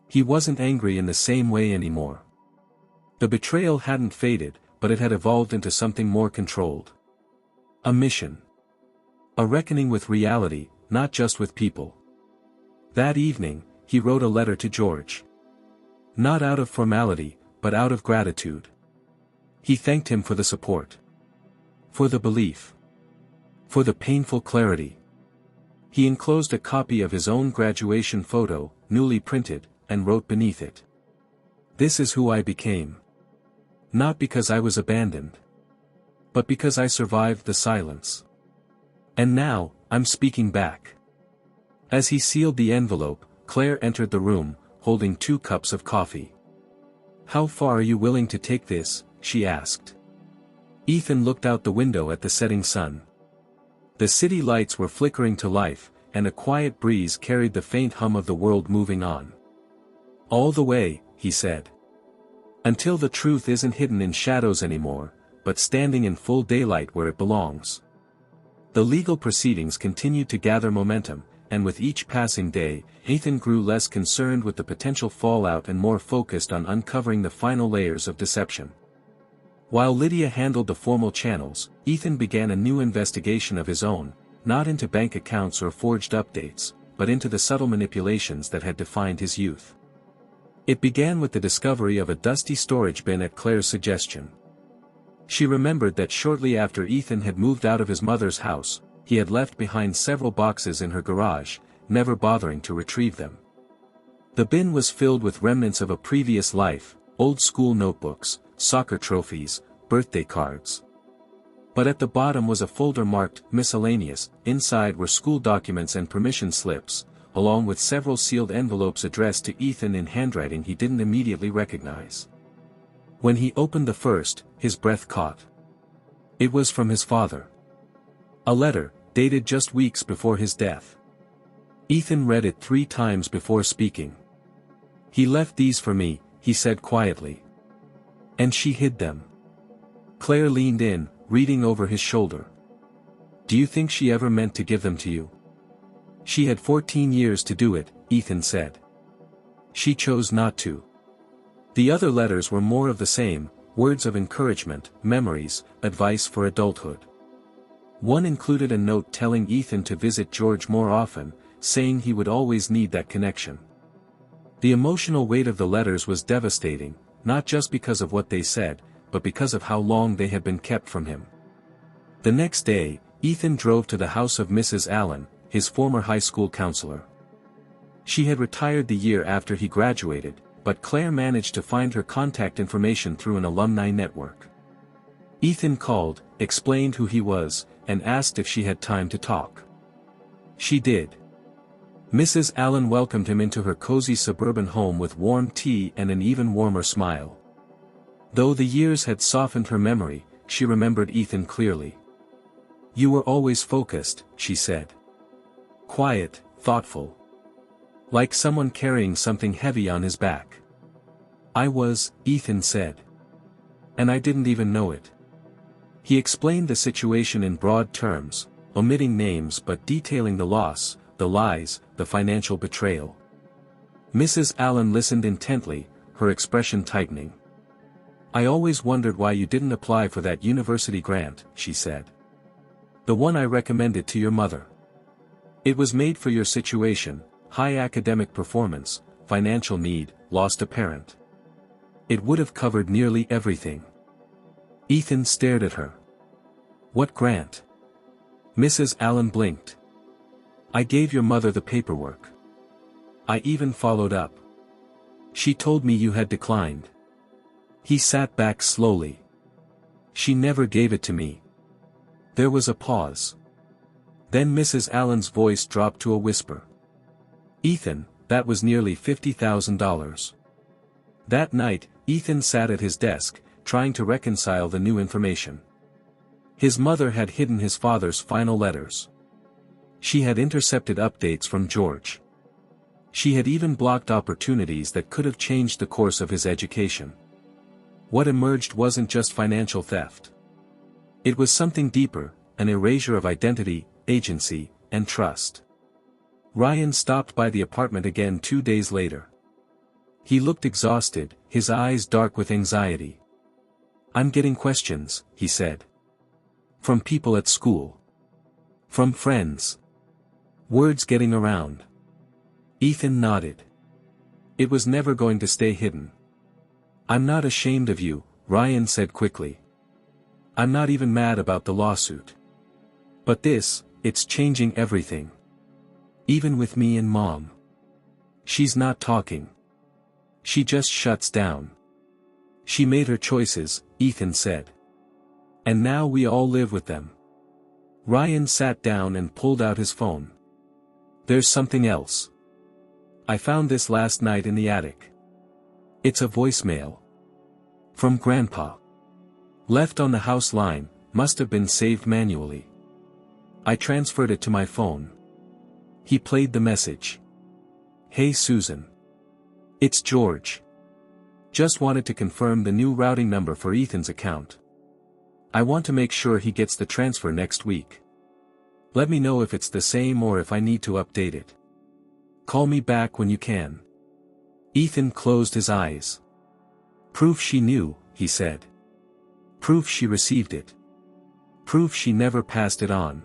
He wasn't angry in the same way anymore. The betrayal hadn't faded, but it had evolved into something more controlled. A mission. A reckoning with reality, not just with people. That evening, he wrote a letter to George. Not out of formality, but out of gratitude. He thanked him for the support. For the belief. For the painful clarity. He enclosed a copy of his own graduation photo, newly printed, and wrote beneath it. "This is who I became. Not because I was abandoned. But because I survived the silence. And now, I'm speaking back." As he sealed the envelope, Claire entered the room, holding 2 cups of coffee. "How far are you willing to take this?" she asked. Ethan looked out the window at the setting sun. The city lights were flickering to life, and a quiet breeze carried the faint hum of the world moving on. "All the way," he said. "Until the truth isn't hidden in shadows anymore, but standing in full daylight where it belongs." The legal proceedings continued to gather momentum, and with each passing day, Ethan grew less concerned with the potential fallout and more focused on uncovering the final layers of deception. While Lydia handled the formal channels, Ethan began a new investigation of his own, not into bank accounts or forged updates, but into the subtle manipulations that had defined his youth. It began with the discovery of a dusty storage bin at Claire's suggestion. She remembered that shortly after Ethan had moved out of his mother's house, he had left behind several boxes in her garage, never bothering to retrieve them. The bin was filled with remnants of a previous life, old school notebooks, soccer trophies, birthday cards. But at the bottom was a folder marked miscellaneous. Inside were school documents and permission slips, along with several sealed envelopes addressed to Ethan in handwriting he didn't immediately recognize. When he opened the first, his breath caught. It was from his father. A letter, dated just weeks before his death. Ethan read it 3 times before speaking. "He left these for me," he said quietly. "And she hid them." Claire leaned in, reading over his shoulder. "Do you think she ever meant to give them to you?" "She had 14 years to do it," Ethan said. "She chose not to." The other letters were more of the same, words of encouragement, memories, advice for adulthood. One included a note telling Ethan to visit George more often, saying he would always need that connection. The emotional weight of the letters was devastating, not just because of what they said, but because of how long they had been kept from him. The next day, Ethan drove to the house of Mrs. Allen, his former high school counselor. She had retired the year after he graduated, but Claire managed to find her contact information through an alumni network. Ethan called, explained who he was, and asked if she had time to talk. She did. Mrs. Allen welcomed him into her cozy suburban home with warm tea and an even warmer smile. Though the years had softened her memory, she remembered Ethan clearly. "You were always focused," she said. "Quiet, thoughtful. Like someone carrying something heavy on his back." "I was," Ethan said. "And I didn't even know it." He explained the situation in broad terms, omitting names but detailing the loss, the lies, the financial betrayal. Mrs. Allen listened intently, her expression tightening. "I always wondered why you didn't apply for that university grant," she said. "The one I recommended to your mother. It was made for your situation, high academic performance, financial need, lost a parent. It would have covered nearly everything." Ethan stared at her. "What grant?" Mrs. Allen blinked. "I gave your mother the paperwork. I even followed up. She told me you had declined." He sat back slowly. "She never gave it to me." There was a pause. Then Mrs. Allen's voice dropped to a whisper. "Ethan, that was nearly $50,000. That night, Ethan sat at his desk, trying to reconcile the new information. His mother had hidden his father's final letters. She had intercepted updates from George. She had even blocked opportunities that could have changed the course of his education. What emerged wasn't just financial theft. It was something deeper, an erasure of identity, agency, and trust. Ryan stopped by the apartment again 2 days later. He looked exhausted, his eyes dark with anxiety. "I'm getting questions," he said. From people at school. From friends. Words getting around. Ethan nodded. It was never going to stay hidden. I'm not ashamed of you, Ryan said quickly. I'm not even mad about the lawsuit. But this, it's changing everything. Even with me and Mom. She's not talking. She just shuts down. She made her choices, Ethan said. And now we all live with them. Ryan sat down and pulled out his phone. There's something else. I found this last night in the attic. It's a voicemail. From Grandpa. Left on the house line, must have been saved manually. I transferred it to my phone. He played the message. Hey Susan. It's George. Just wanted to confirm the new routing number for Ethan's account. I want to make sure he gets the transfer next week. Let me know if it's the same or if I need to update it. Call me back when you can. Ethan closed his eyes. Proof she knew, he said. Proof she received it. Proof she never passed it on.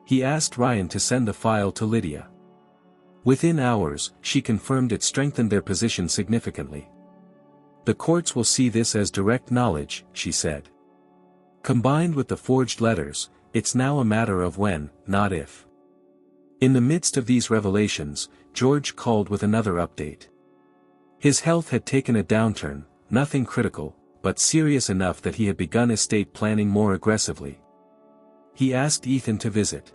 He asked Ryan to send the file to Lydia. Within hours, she confirmed it strengthened their position significantly. The courts will see this as direct knowledge, she said. Combined with the forged letters, it's now a matter of when, not if. In the midst of these revelations, George called with another update. His health had taken a downturn, nothing critical, but serious enough that he had begun estate planning more aggressively. He asked Ethan to visit.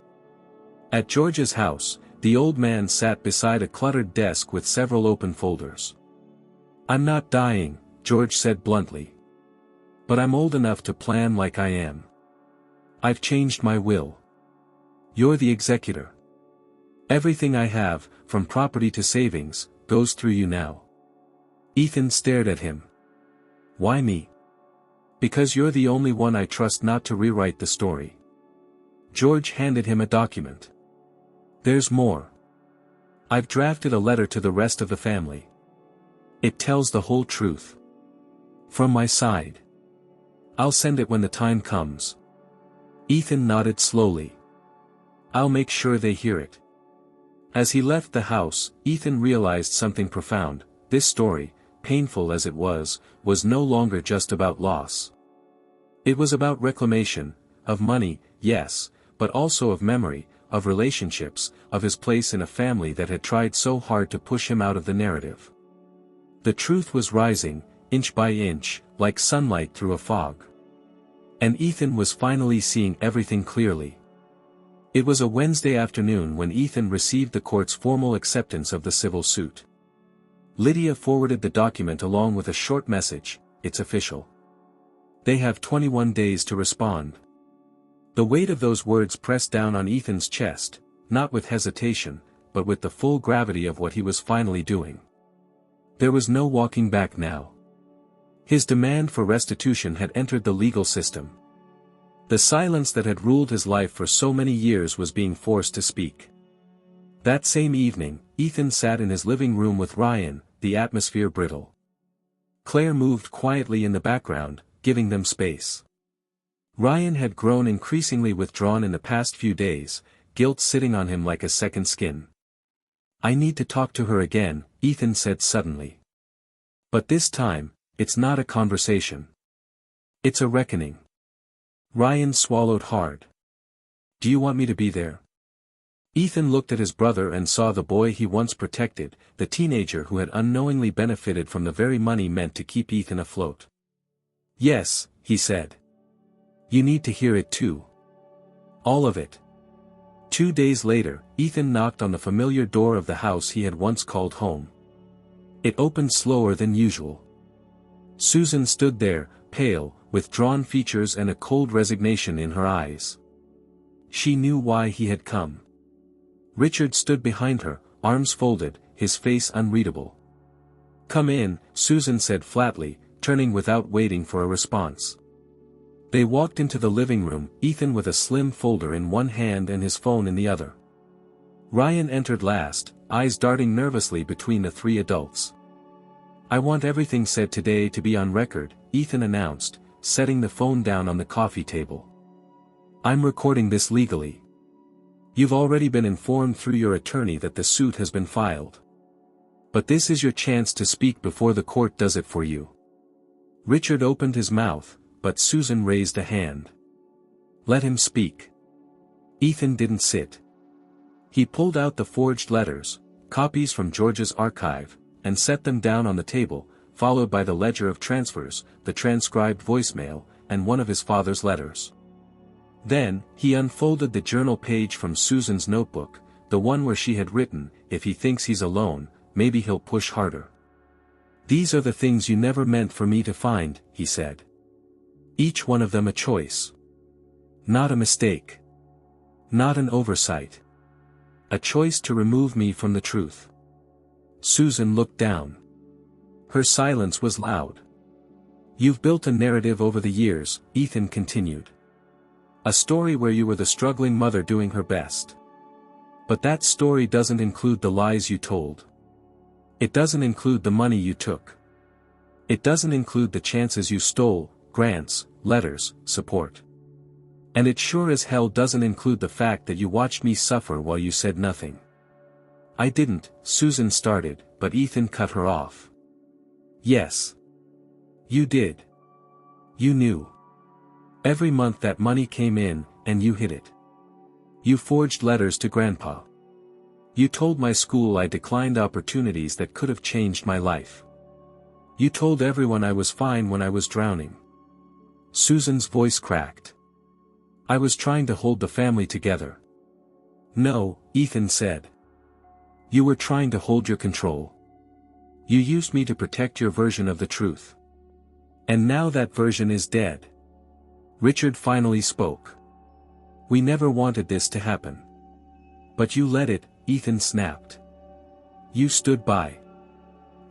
At George's house, the old man sat beside a cluttered desk with several open folders. I'm not dying, George said bluntly. But I'm old enough to plan like I am. I've changed my will. You're the executor. Everything I have, from property to savings, goes through you now. Ethan stared at him. Why me? Because you're the only one I trust not to rewrite the story. George handed him a document. There's more. I've drafted a letter to the rest of the family. It tells the whole truth. From my side. I'll send it when the time comes. Ethan nodded slowly. I'll make sure they hear it. As he left the house, Ethan realized something profound. This story, painful as it was no longer just about loss. It was about reclamation, of money, yes, but also of memory, of relationships, of his place in a family that had tried so hard to push him out of the narrative. The truth was rising, inch by inch, like sunlight through a fog. And Ethan was finally seeing everything clearly. It was a Wednesday afternoon when Ethan received the court's formal acceptance of the civil suit. Lydia forwarded the document along with a short message, it's official. They have 21 days to respond. The weight of those words pressed down on Ethan's chest, not with hesitation, but with the full gravity of what he was finally doing. There was no walking back now. His demand for restitution had entered the legal system. The silence that had ruled his life for so many years was being forced to speak. That same evening, Ethan sat in his living room with Ryan, the atmosphere brittle. Claire moved quietly in the background, giving them space. Ryan had grown increasingly withdrawn in the past few days, guilt sitting on him like a second skin. I need to talk to her again, Ethan said suddenly. But this time, it's not a conversation. It's a reckoning. Ryan swallowed hard. Do you want me to be there? Ethan looked at his brother and saw the boy he once protected, the teenager who had unknowingly benefited from the very money meant to keep Ethan afloat. Yes, he said. You need to hear it too. All of it. 2 days later, Ethan knocked on the familiar door of the house he had once called home. It opened slower than usual. Susan stood there, pale, with drawn features and a cold resignation in her eyes. She knew why he had come. Richard stood behind her, arms folded, his face unreadable. Come in, Susan said flatly, turning without waiting for a response. They walked into the living room, Ethan with a slim folder in one hand and his phone in the other. Ryan entered last, eyes darting nervously between the three adults. I want everything said today to be on record, Ethan announced, setting the phone down on the coffee table. I'm recording this legally. You've already been informed through your attorney that the suit has been filed. But this is your chance to speak before the court does it for you. Richard opened his mouth, but Susan raised a hand. Let him speak. Ethan didn't sit. He pulled out the forged letters, copies from George's archive, and set them down on the table, followed by the ledger of transfers, the transcribed voicemail, and one of his father's letters. Then, he unfolded the journal page from Susan's notebook, the one where she had written, "If he thinks he's alone, maybe he'll push harder." "These are the things you never meant for me to find," he said. "Each one of them a choice. Not a mistake. Not an oversight. A choice to remove me from the truth." Susan looked down. Her silence was loud. "You've built a narrative over the years," Ethan continued. "A story where you were the struggling mother doing her best. But that story doesn't include the lies you told. It doesn't include the money you took. It doesn't include the chances you stole, grants, letters, support. And it sure as hell doesn't include the fact that you watched me suffer while you said nothing." "I didn't," Susan started, but Ethan cut her off. "Yes. You did. You knew. Every month that money came in, and you hid it. You forged letters to Grandpa. You told my school I declined opportunities that could have changed my life. You told everyone I was fine when I was drowning." Susan's voice cracked. "I was trying to hold the family together." "No," Ethan said. "You were trying to hold your control. You used me to protect your version of the truth. And now that version is dead." Richard finally spoke. "We never wanted this to happen. But you let it," Ethan snapped. "You stood by.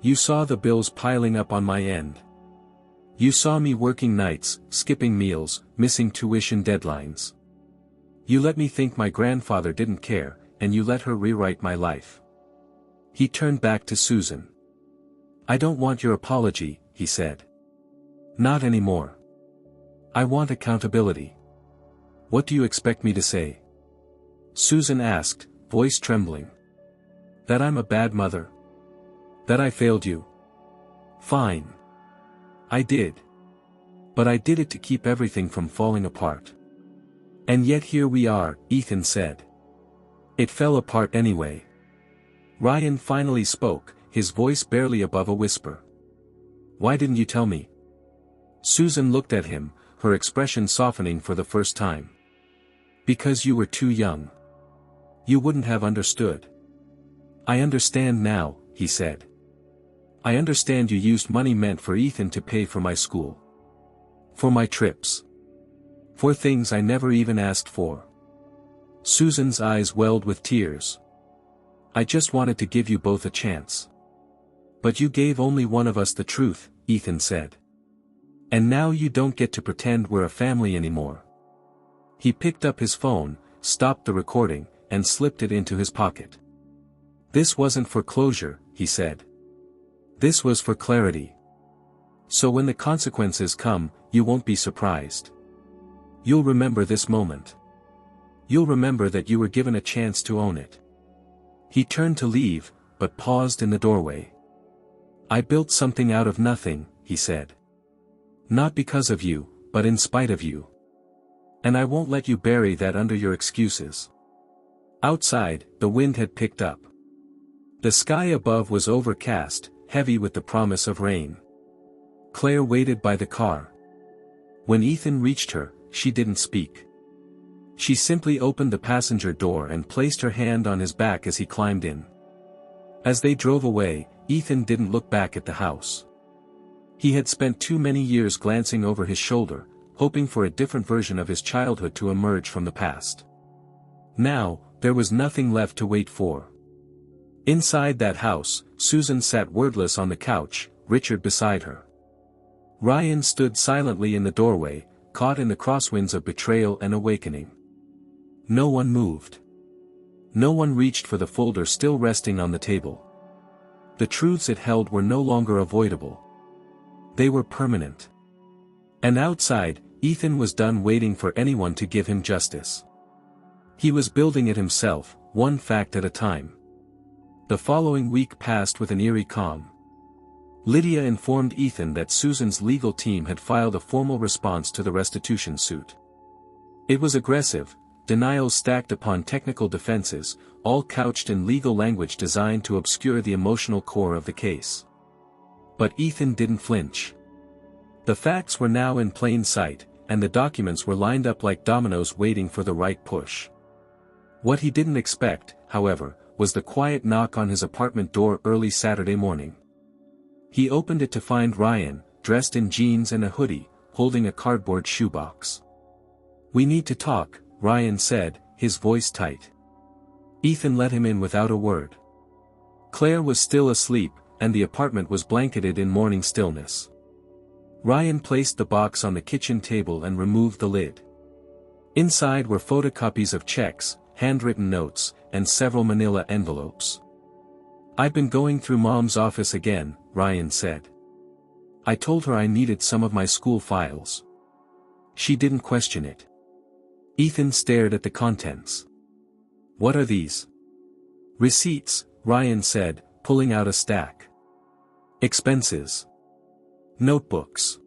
You saw the bills piling up on my end. You saw me working nights, skipping meals, missing tuition deadlines. You let me think my grandfather didn't care, and you let her rewrite my life." He turned back to Susan. "I don't want your apology," he said. "Not anymore. I want accountability. What do you expect me to say?" Susan asked, voice trembling. "That I'm a bad mother? That I failed you? Fine. I did. But I did it to keep everything from falling apart. And yet here we are," Ethan said. "It fell apart anyway." Ryan finally spoke, his voice barely above a whisper. "Why didn't you tell me?" Susan looked at him, her expression softening for the first time. "Because you were too young. You wouldn't have understood." "I understand now," he said. "I understand you used money meant for Ethan to pay for my school. For my trips. For things I never even asked for." Susan's eyes welled with tears. "I just wanted to give you both a chance. But you gave only one of us the truth," Ethan said. "And now you don't get to pretend we're a family anymore." He picked up his phone, stopped the recording, and slipped it into his pocket. "This wasn't for closure," he said. "This was for clarity. So when the consequences come, you won't be surprised. You'll remember this moment. You'll remember that you were given a chance to own it." He turned to leave, but paused in the doorway. "I built something out of nothing," he said. "Not because of you, but in spite of you. And I won't let you bury that under your excuses." Outside, the wind had picked up. The sky above was overcast, heavy with the promise of rain. Claire waited by the car. When Ethan reached her, she didn't speak. She simply opened the passenger door and placed her hand on his back as he climbed in. As they drove away, Ethan didn't look back at the house. He had spent too many years glancing over his shoulder, hoping for a different version of his childhood to emerge from the past. Now, there was nothing left to wait for. Inside that house, Susan sat wordless on the couch, Richard beside her. Ryan stood silently in the doorway, caught in the crosswinds of betrayal and awakening. No one moved. No one reached for the folder still resting on the table. The truths it held were no longer avoidable. They were permanent. And outside, Ethan was done waiting for anyone to give him justice. He was building it himself, one fact at a time. The following week passed with an eerie calm. Lydia informed Ethan that Susan's legal team had filed a formal response to the restitution suit. It was aggressive, denials stacked upon technical defenses, all couched in legal language designed to obscure the emotional core of the case. But Ethan didn't flinch. The facts were now in plain sight, and the documents were lined up like dominoes waiting for the right push. What he didn't expect, however, was the quiet knock on his apartment door early Saturday morning. He opened it to find Ryan, dressed in jeans and a hoodie, holding a cardboard shoebox. "We need to talk," Ryan said, his voice tight. Ethan let him in without a word. Claire was still asleep, and the apartment was blanketed in morning stillness. Ryan placed the box on the kitchen table and removed the lid. Inside were photocopies of checks, handwritten notes, and several manila envelopes. "I've been going through Mom's office again," Ryan said. "I told her I needed some of my school files. She didn't question it." Ethan stared at the contents. "What are these?" "Receipts," Ryan said, pulling out a stack. "Expenses. Notebooks."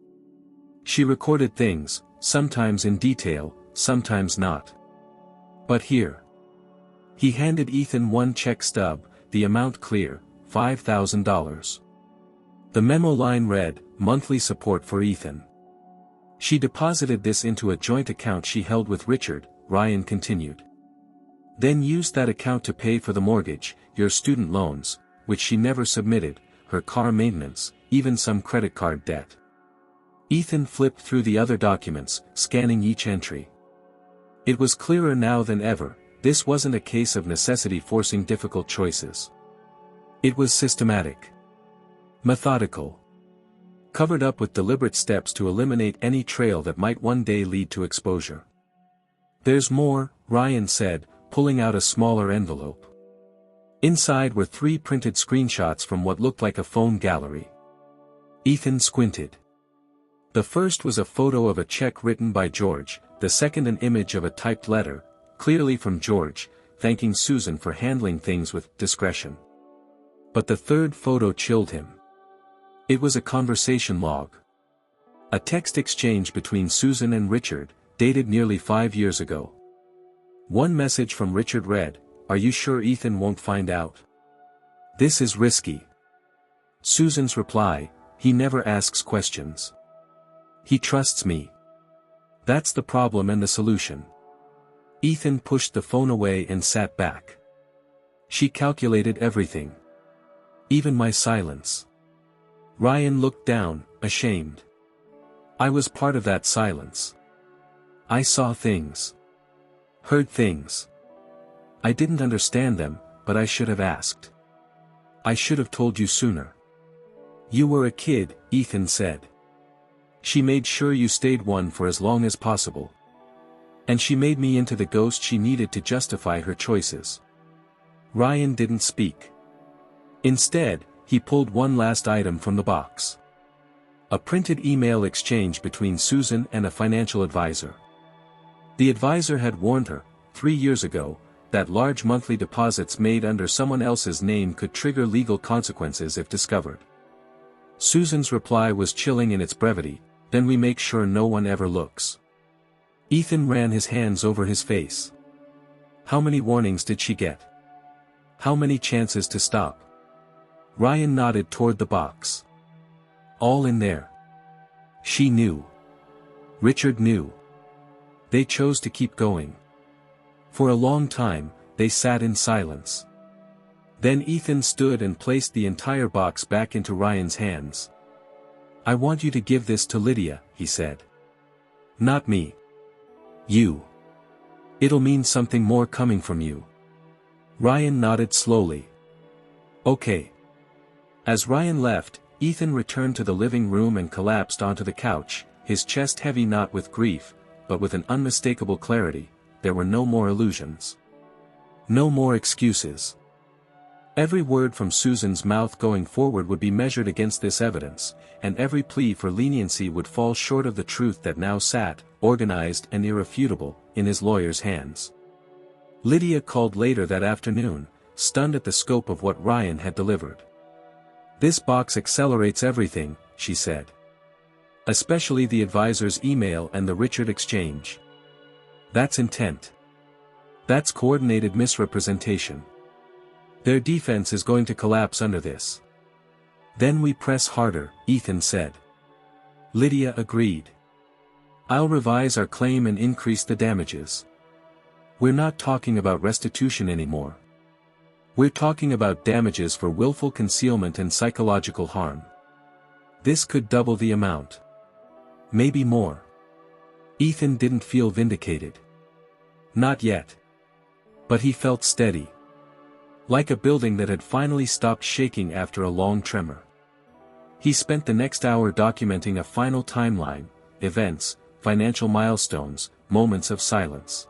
She recorded things, sometimes in detail, sometimes not. "But here." He handed Ethan one check stub, the amount clear, $5,000. The memo line read, "Monthly support for Ethan." "She deposited this into a joint account she held with Richard," Ryan continued. "Then used that account to pay for the mortgage, your student loans, which she never submitted, her car maintenance, even some credit card debt." Ethan flipped through the other documents, scanning each entry. It was clearer now than ever, this wasn't a case of necessity forcing difficult choices. It was systematic. Methodical. Covered up with deliberate steps to eliminate any trail that might one day lead to exposure. "There's more," Ryan said, pulling out a smaller envelope. Inside were 3 printed screenshots from what looked like a phone gallery. Ethan squinted. The first was a photo of a check written by George, the second an image of a typed letter, clearly from George, thanking Susan for handling things with discretion. But the third photo chilled him. It was a conversation log. A text exchange between Susan and Richard, dated nearly 5 years ago. One message from Richard read, "Are you sure Ethan won't find out? This is risky." Susan's reply, "He never asks questions. He trusts me." That's the problem and the solution. Ethan pushed the phone away and sat back. She calculated everything. Even my silence. Ryan looked down, ashamed. "I was part of that silence. I saw things. Heard things. I didn't understand them, but I should have asked. I should have told you sooner." "You were a kid," Ethan said. "She made sure you stayed one for as long as possible. And she made me into the ghost she needed to justify her choices." Ryan didn't speak. Instead, he pulled one last item from the box. A printed email exchange between Susan and a financial advisor. The advisor had warned her, 3 years ago, that large monthly deposits made under someone else's name could trigger legal consequences if discovered. Susan's reply was chilling in its brevity, "Then we make sure no one ever looks." Ethan ran his hands over his face. How many warnings did she get? How many chances to stop? Ryan nodded toward the box. All in there. She knew. Richard knew. They chose to keep going. For a long time, they sat in silence. Then Ethan stood and placed the entire box back into Ryan's hands. "I want you to give this to Lydia," he said. "Not me. You. It'll mean something more coming from you." Ryan nodded slowly. "Okay." As Ryan left, Ethan returned to the living room and collapsed onto the couch, his chest heavy not with grief, but with an unmistakable clarity. There were no more illusions. No more excuses. Every word from Susan's mouth going forward would be measured against this evidence, and every plea for leniency would fall short of the truth that now sat, organized and irrefutable, in his lawyer's hands. Lydia called later that afternoon, stunned at the scope of what Ryan had delivered. "This box accelerates everything," she said. "Especially the advisor's email and the Richard exchange. That's intent. That's coordinated misrepresentation. Their defense is going to collapse under this." "Then we press harder," Ethan said. Lydia agreed. "I'll revise our claim and increase the damages. We're not talking about restitution anymore. We're talking about damages for willful concealment and psychological harm. This could double the amount. Maybe more." Ethan didn't feel vindicated. Not yet. But he felt steady. Like a building that had finally stopped shaking after a long tremor. He spent the next hour documenting a final timeline, events, financial milestones, moments of silence.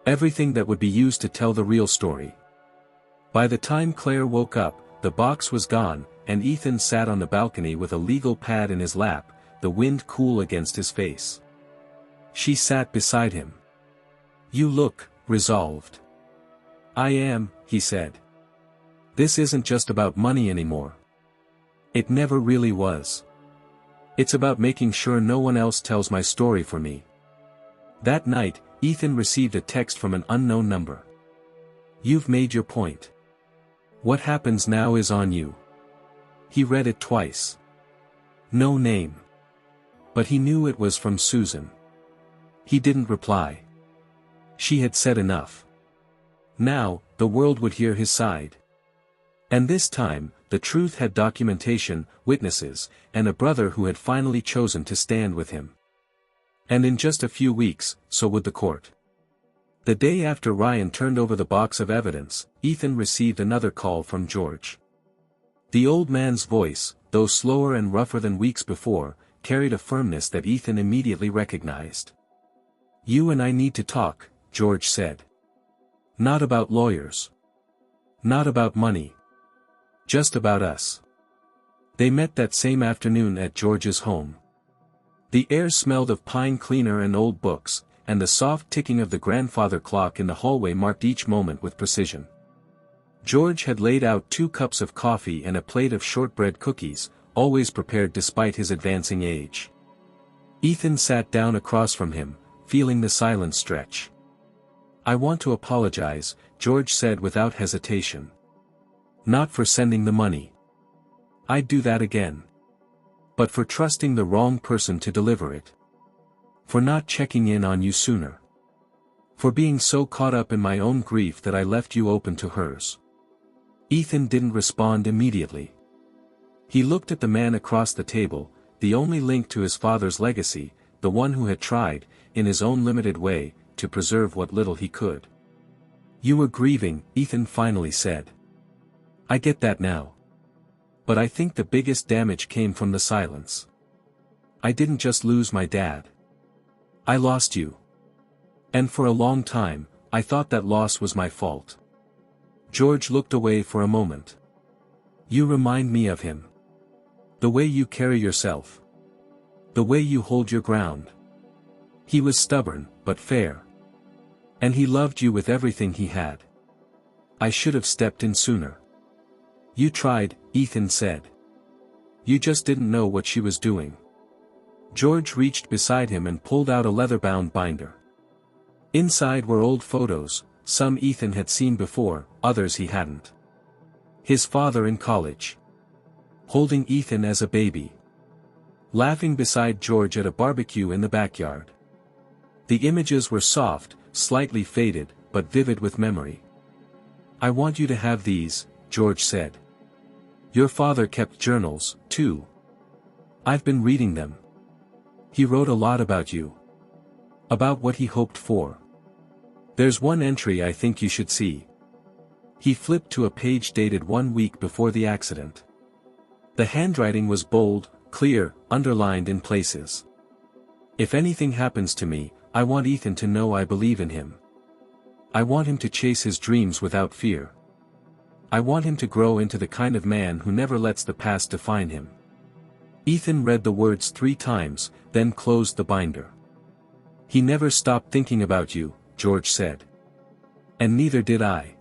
Everything that would be used to tell the real story. By the time Claire woke up, the box was gone, and Ethan sat on the balcony with a legal pad in his lap, the wind cool against his face. She sat beside him. "You look resolved." "I am," he said. "This isn't just about money anymore. It never really was. It's about making sure no one else tells my story for me." That night, Ethan received a text from an unknown number. "You've made your point. What happens now is on you." He read it twice. No name. But he knew it was from Susan. He didn't reply. She had said enough. Now, the world would hear his side. And this time, the truth had documentation, witnesses, and a brother who had finally chosen to stand with him. And in just a few weeks, so would the court. The day after Ryan turned over the box of evidence, Ethan received another call from George. The old man's voice, though slower and rougher than weeks before, carried a firmness that Ethan immediately recognized. "You and I need to talk," George said. "Not about lawyers. Not about money. Just about us." They met that same afternoon at George's home. The air smelled of pine cleaner and old books, and the soft ticking of the grandfather clock in the hallway marked each moment with precision. George had laid out 2 cups of coffee and a plate of shortbread cookies, always prepared despite his advancing age. Ethan sat down across from him, feeling the silence stretch. "I want to apologize," George said without hesitation. "Not for sending the money. I'd do that again. But for trusting the wrong person to deliver it. For not checking in on you sooner. For being so caught up in my own grief that I left you open to hers." Ethan didn't respond immediately. He looked at the man across the table, the only link to his father's legacy, the one who had tried, in his own limited way, to preserve what little he could. "You were grieving," Ethan finally said. "I get that now. But I think the biggest damage came from the silence. I didn't just lose my dad. I lost you. And for a long time, I thought that loss was my fault." George looked away for a moment. "You remind me of him. The way you carry yourself. The way you hold your ground. He was stubborn, but fair. And he loved you with everything he had. I should have stepped in sooner." "You tried," Ethan said. "You just didn't know what she was doing." George reached beside him and pulled out a leather-bound binder. Inside were old photos, some Ethan had seen before, others he hadn't. His father in college. Holding Ethan as a baby. Laughing beside George at a barbecue in the backyard. The images were soft, slightly faded, but vivid with memory. "I want you to have these," George said. "Your father kept journals, too. I've been reading them. He wrote a lot about you. About what he hoped for. There's one entry I think you should see." He flipped to a page dated 1 week before the accident. The handwriting was bold, clear, underlined in places. "If anything happens to me, I want Ethan to know I believe in him. I want him to chase his dreams without fear. I want him to grow into the kind of man who never lets the past define him. Ethan read the words 3 times, then closed the binder. He never stopped thinking about you, George said. And neither did I.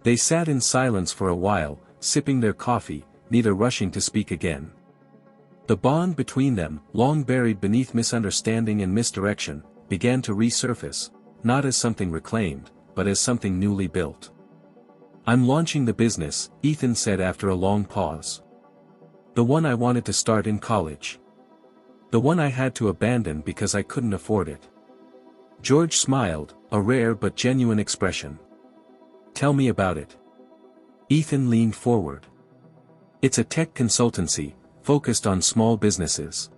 They sat in silence for a while, sipping their coffee, neither rushing to speak again. The bond between them, long buried beneath misunderstanding and misdirection, began to resurface, not as something reclaimed, but as something newly built. I'm launching the business, Ethan said after a long pause. The one I wanted to start in college. The one I had to abandon because I couldn't afford it. George smiled, a rare but genuine expression. Tell me about it. Ethan leaned forward. It's a tech consultancy, focused on small businesses.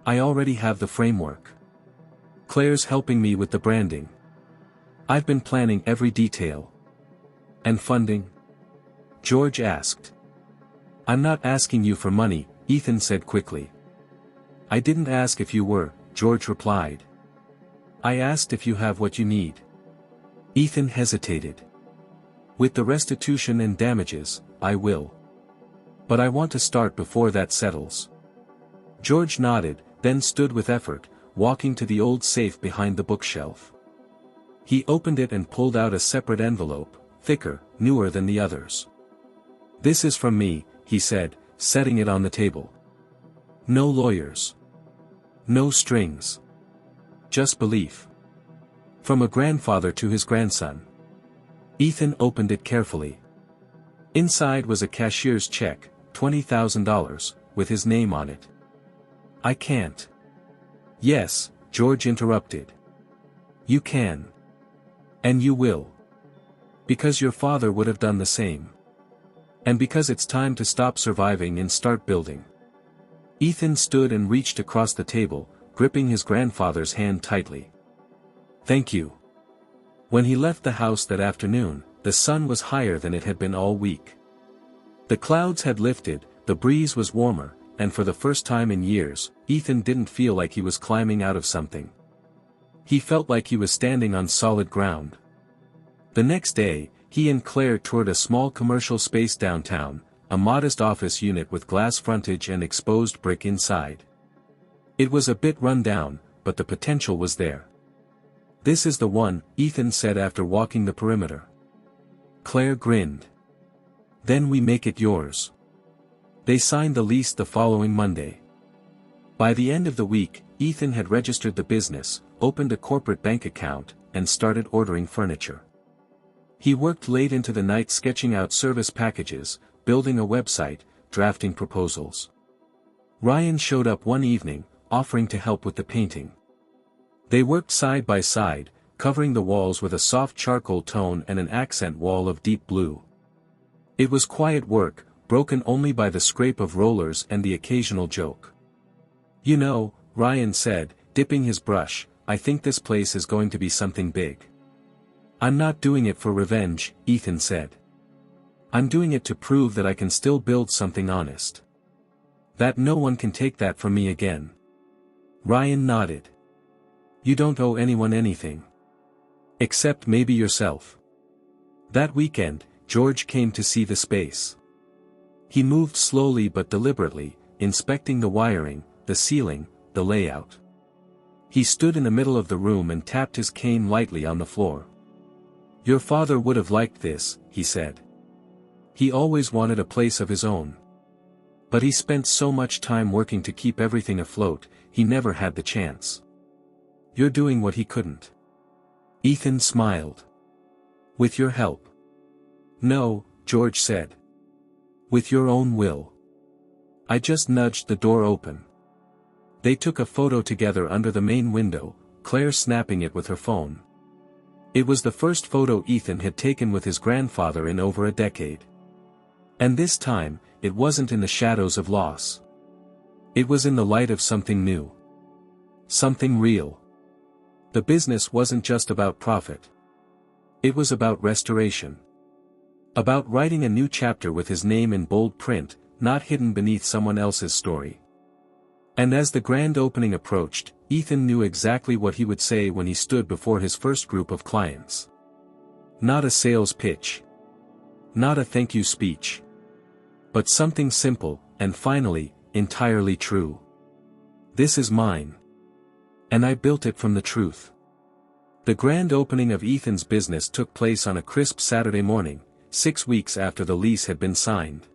I already have the framework. Claire's helping me with the branding. I've been planning every detail. And funding? George asked. I'm not asking you for money, Ethan said quickly. I didn't ask if you were, George replied. I asked if you have what you need. Ethan hesitated. With the restitution and damages, I will. But I want to start before that settles. George nodded, then stood with effort, walking to the old safe behind the bookshelf. He opened it and pulled out a separate envelope, thicker, newer than the others. This is from me, he said, setting it on the table. No lawyers. No strings. Just belief. From a grandfather to his grandson. Ethan opened it carefully. Inside was a cashier's check, $20,000, with his name on it. I can't. Yes, George interrupted. You can. And you will. Because your father would have done the same. And because it's time to stop surviving and start building. Ethan stood and reached across the table, gripping his grandfather's hand tightly. Thank you. When he left the house that afternoon, the sun was higher than it had been all week. The clouds had lifted, the breeze was warmer, and for the first time in years, Ethan didn't feel like he was climbing out of something. He felt like he was standing on solid ground. The next day, he and Claire toured a small commercial space downtown, a modest office unit with glass frontage and exposed brick inside. It was a bit run down, but the potential was there. This is the one, Ethan said after walking the perimeter. Claire grinned. Then we make it yours. They signed the lease the following Monday. By the end of the week, Ethan had registered the business, opened a corporate bank account, and started ordering furniture. He worked late into the night sketching out service packages, building a website, drafting proposals. Ryan showed up one evening, offering to help with the painting. They worked side by side, covering the walls with a soft charcoal tone and an accent wall of deep blue. It was quiet work, broken only by the scrape of rollers and the occasional joke. You know, Ryan said, dipping his brush, I think this place is going to be something big. I'm not doing it for revenge, Ethan said. I'm doing it to prove that I can still build something honest. That no one can take that from me again. Ryan nodded. You don't owe anyone anything. Except maybe yourself. That weekend, George came to see the space. He moved slowly but deliberately, inspecting the wiring, the ceiling, the layout. He stood in the middle of the room and tapped his cane lightly on the floor. Your father would have liked this, he said. He always wanted a place of his own. But he spent so much time working to keep everything afloat, he never had the chance. You're doing what he couldn't. Ethan smiled. With your help. No, George said. With your own will. I just nudged the door open. They took a photo together under the main window, Claire snapping it with her phone. It was the first photo Ethan had taken with his grandfather in over a decade. And this time, it wasn't in the shadows of loss. It was in the light of something new. Something real. The business wasn't just about profit. It was about restoration. About writing a new chapter with his name in bold print, not hidden beneath someone else's story. And as the grand opening approached, Ethan knew exactly what he would say when he stood before his first group of clients. Not a sales pitch. Not a thank you speech. But something simple, and finally, entirely true. This is mine. And I built it from the truth. The grand opening of Ethan's business took place on a crisp Saturday morning, 6 weeks after the lease had been signed.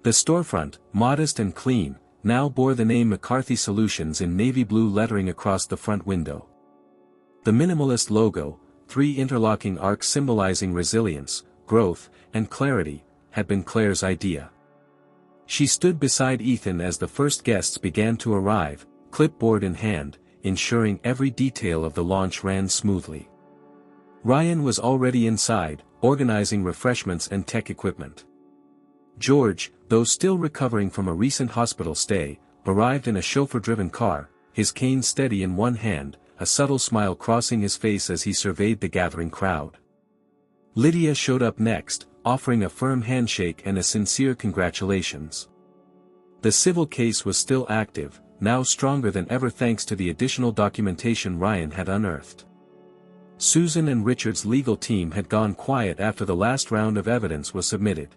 The storefront, modest and clean, now bore the name McCarthy Solutions in navy blue lettering across the front window. The minimalist logo, 3 interlocking arcs symbolizing resilience, growth, and clarity, had been Claire's idea. She stood beside Ethan as the first guests began to arrive, clipboard in hand, ensuring every detail of the launch ran smoothly. Ryan was already inside, organizing refreshments and tech equipment. George, though still recovering from a recent hospital stay, arrived in a chauffeur-driven car, his cane steady in one hand, a subtle smile crossing his face as he surveyed the gathering crowd. Lydia showed up next, offering a firm handshake and a sincere congratulations. The civil case was still active, now stronger than ever thanks to the additional documentation Ryan had unearthed. Susan and Richard's legal team had gone quiet after the last round of evidence was submitted.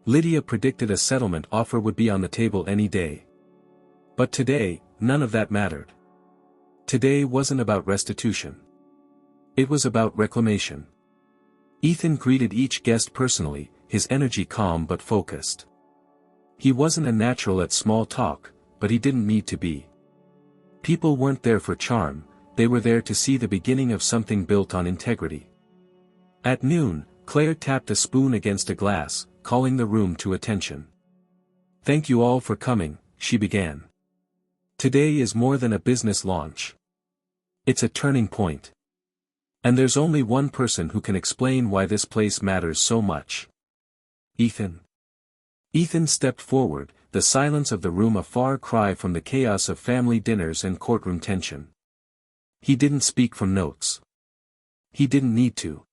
Lydia predicted a settlement offer would be on the table any day. But today, none of that mattered. Today wasn't about restitution. It was about reclamation. Ethan greeted each guest personally, his energy calm but focused. He wasn't a natural at small talk, but he didn't need to be. People weren't there for charm, they were there to see the beginning of something built on integrity. At noon, Claire tapped a spoon against a glass, calling the room to attention. "Thank you all for coming," she began. "Today is more than a business launch. It's a turning point. And there's only one person who can explain why this place matters so much. Ethan." Ethan stepped forward, the silence of the room a far cry from the chaos of family dinners and courtroom tension. He didn't speak from notes. He didn't need to.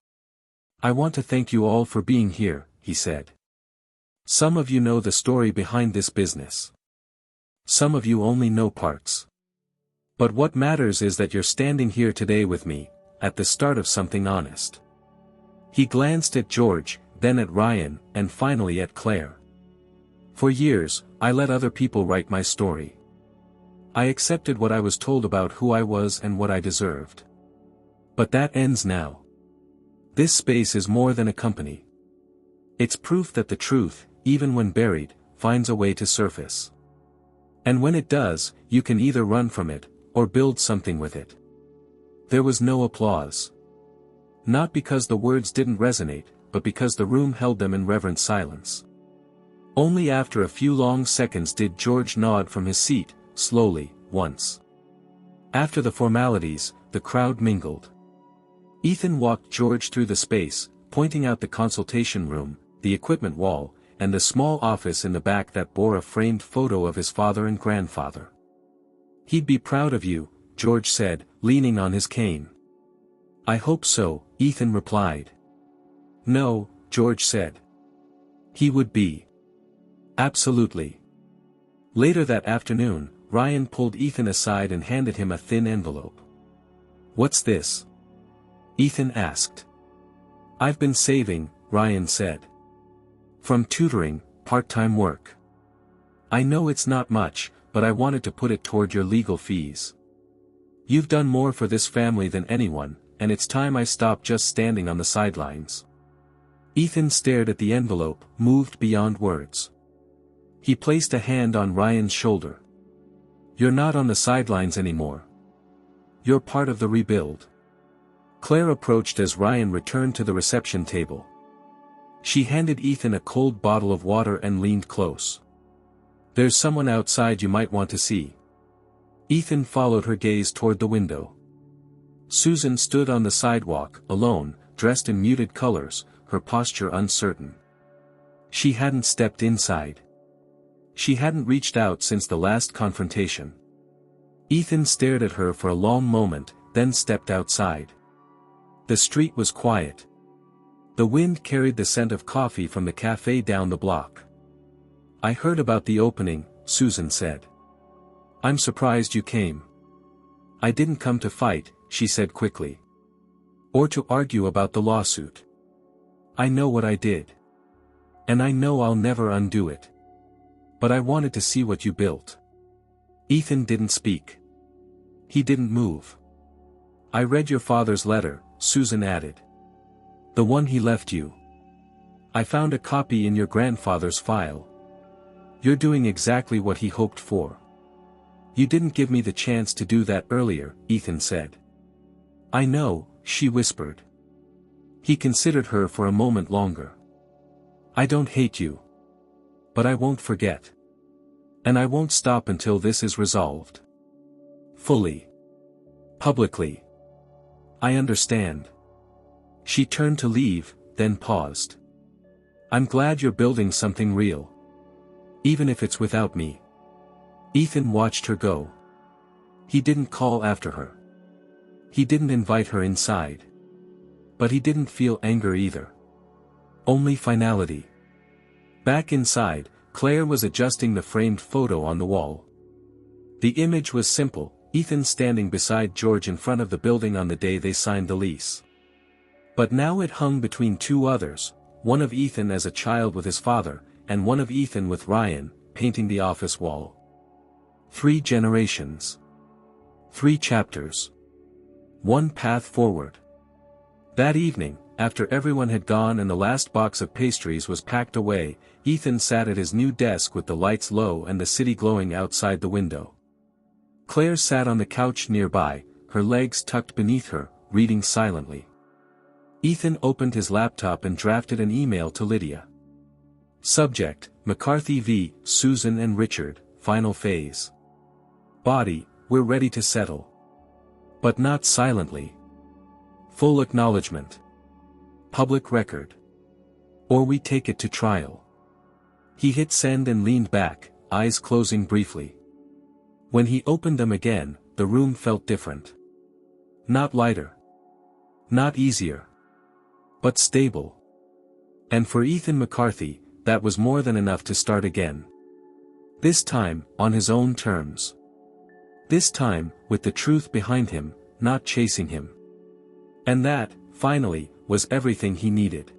"I want to thank you all for being here," he said. "Some of you know the story behind this business. Some of you only know parts. But what matters is that you're standing here today with me, at the start of something honest." He glanced at George, then at Ryan, and finally at Claire. "For years, I let other people write my story. I accepted what I was told about who I was and what I deserved. But that ends now. This space is more than a company. It's proof that the truth, even when buried, finds a way to surface. And when it does, you can either run from it, or build something with it." There was no applause. Not because the words didn't resonate, but because the room held them in reverent silence. Only after a few long seconds did George nod from his seat, slowly, once. After the formalities, the crowd mingled. Ethan walked George through the space, pointing out the consultation room, the equipment wall, and the small office in the back that bore a framed photo of his father and grandfather. "He'd be proud of you," George said, leaning on his cane. "I hope so," Ethan replied. "No," George said. "He would be. Absolutely." Later that afternoon, Ryan pulled Ethan aside and handed him a thin envelope. "What's this?" Ethan asked. "I've been saving," Ryan said. "From tutoring, part-time work. I know it's not much, but I wanted to put it toward your legal fees. You've done more for this family than anyone, and it's time I stopped just standing on the sidelines." Ethan stared at the envelope, moved beyond words. He placed a hand on Ryan's shoulder. "You're not on the sidelines anymore. You're part of the rebuild." Claire approached as Ryan returned to the reception table. She handed Ethan a cold bottle of water and leaned close. "There's someone outside you might want to see." Ethan followed her gaze toward the window. Susan stood on the sidewalk, alone, dressed in muted colors, her posture uncertain. She hadn't stepped inside. She hadn't reached out since the last confrontation. Ethan stared at her for a long moment, then stepped outside. The street was quiet. The wind carried the scent of coffee from the cafe down the block. "I heard about the opening," Susan said. "I'm surprised you came." "I didn't come to fight," she said quickly. "Or to argue about the lawsuit. I know what I did. And I know I'll never undo it. But I wanted to see what you built. Ethan didn't speak. He didn't move. I read your father's letter, Susan added. The one he left you. I found a copy in your grandfather's file. You're doing exactly what he hoped for. You didn't give me the chance to do that earlier, Ethan said. I know, she whispered. He considered her for a moment longer. I don't hate you. But I won't forget. And I won't stop until this is resolved. Fully. Publicly. I understand. She turned to leave, then paused. I'm glad you're building something real. Even if it's without me. Ethan watched her go. He didn't call after her. He didn't invite her inside. But he didn't feel anger either. Only finality. Back inside, Claire was adjusting the framed photo on the wall. The image was simple, Ethan standing beside George in front of the building on the day they signed the lease. But now it hung between two others, one of Ethan as a child with his father, and one of Ethan with Ryan, painting the office wall. 3 generations. 3 chapters. 1 path forward. That evening, after everyone had gone and the last box of pastries was packed away, Ethan sat at his new desk with the lights low and the city glowing outside the window. Claire sat on the couch nearby, her legs tucked beneath her, reading silently. Ethan opened his laptop and drafted an email to Lydia. Subject, McCarthy v. Susan and Richard, final phase. Body, we're ready to settle. But not silently. Full acknowledgement. Public record. Or we take it to trial. He hit send and leaned back, eyes closing briefly. When he opened them again, the room felt different. Not lighter. Not easier. But stable. And for Ethan McCarthy, that was more than enough to start again. This time, on his own terms. This time, with the truth behind him, not chasing him. And that, finally, was everything he needed.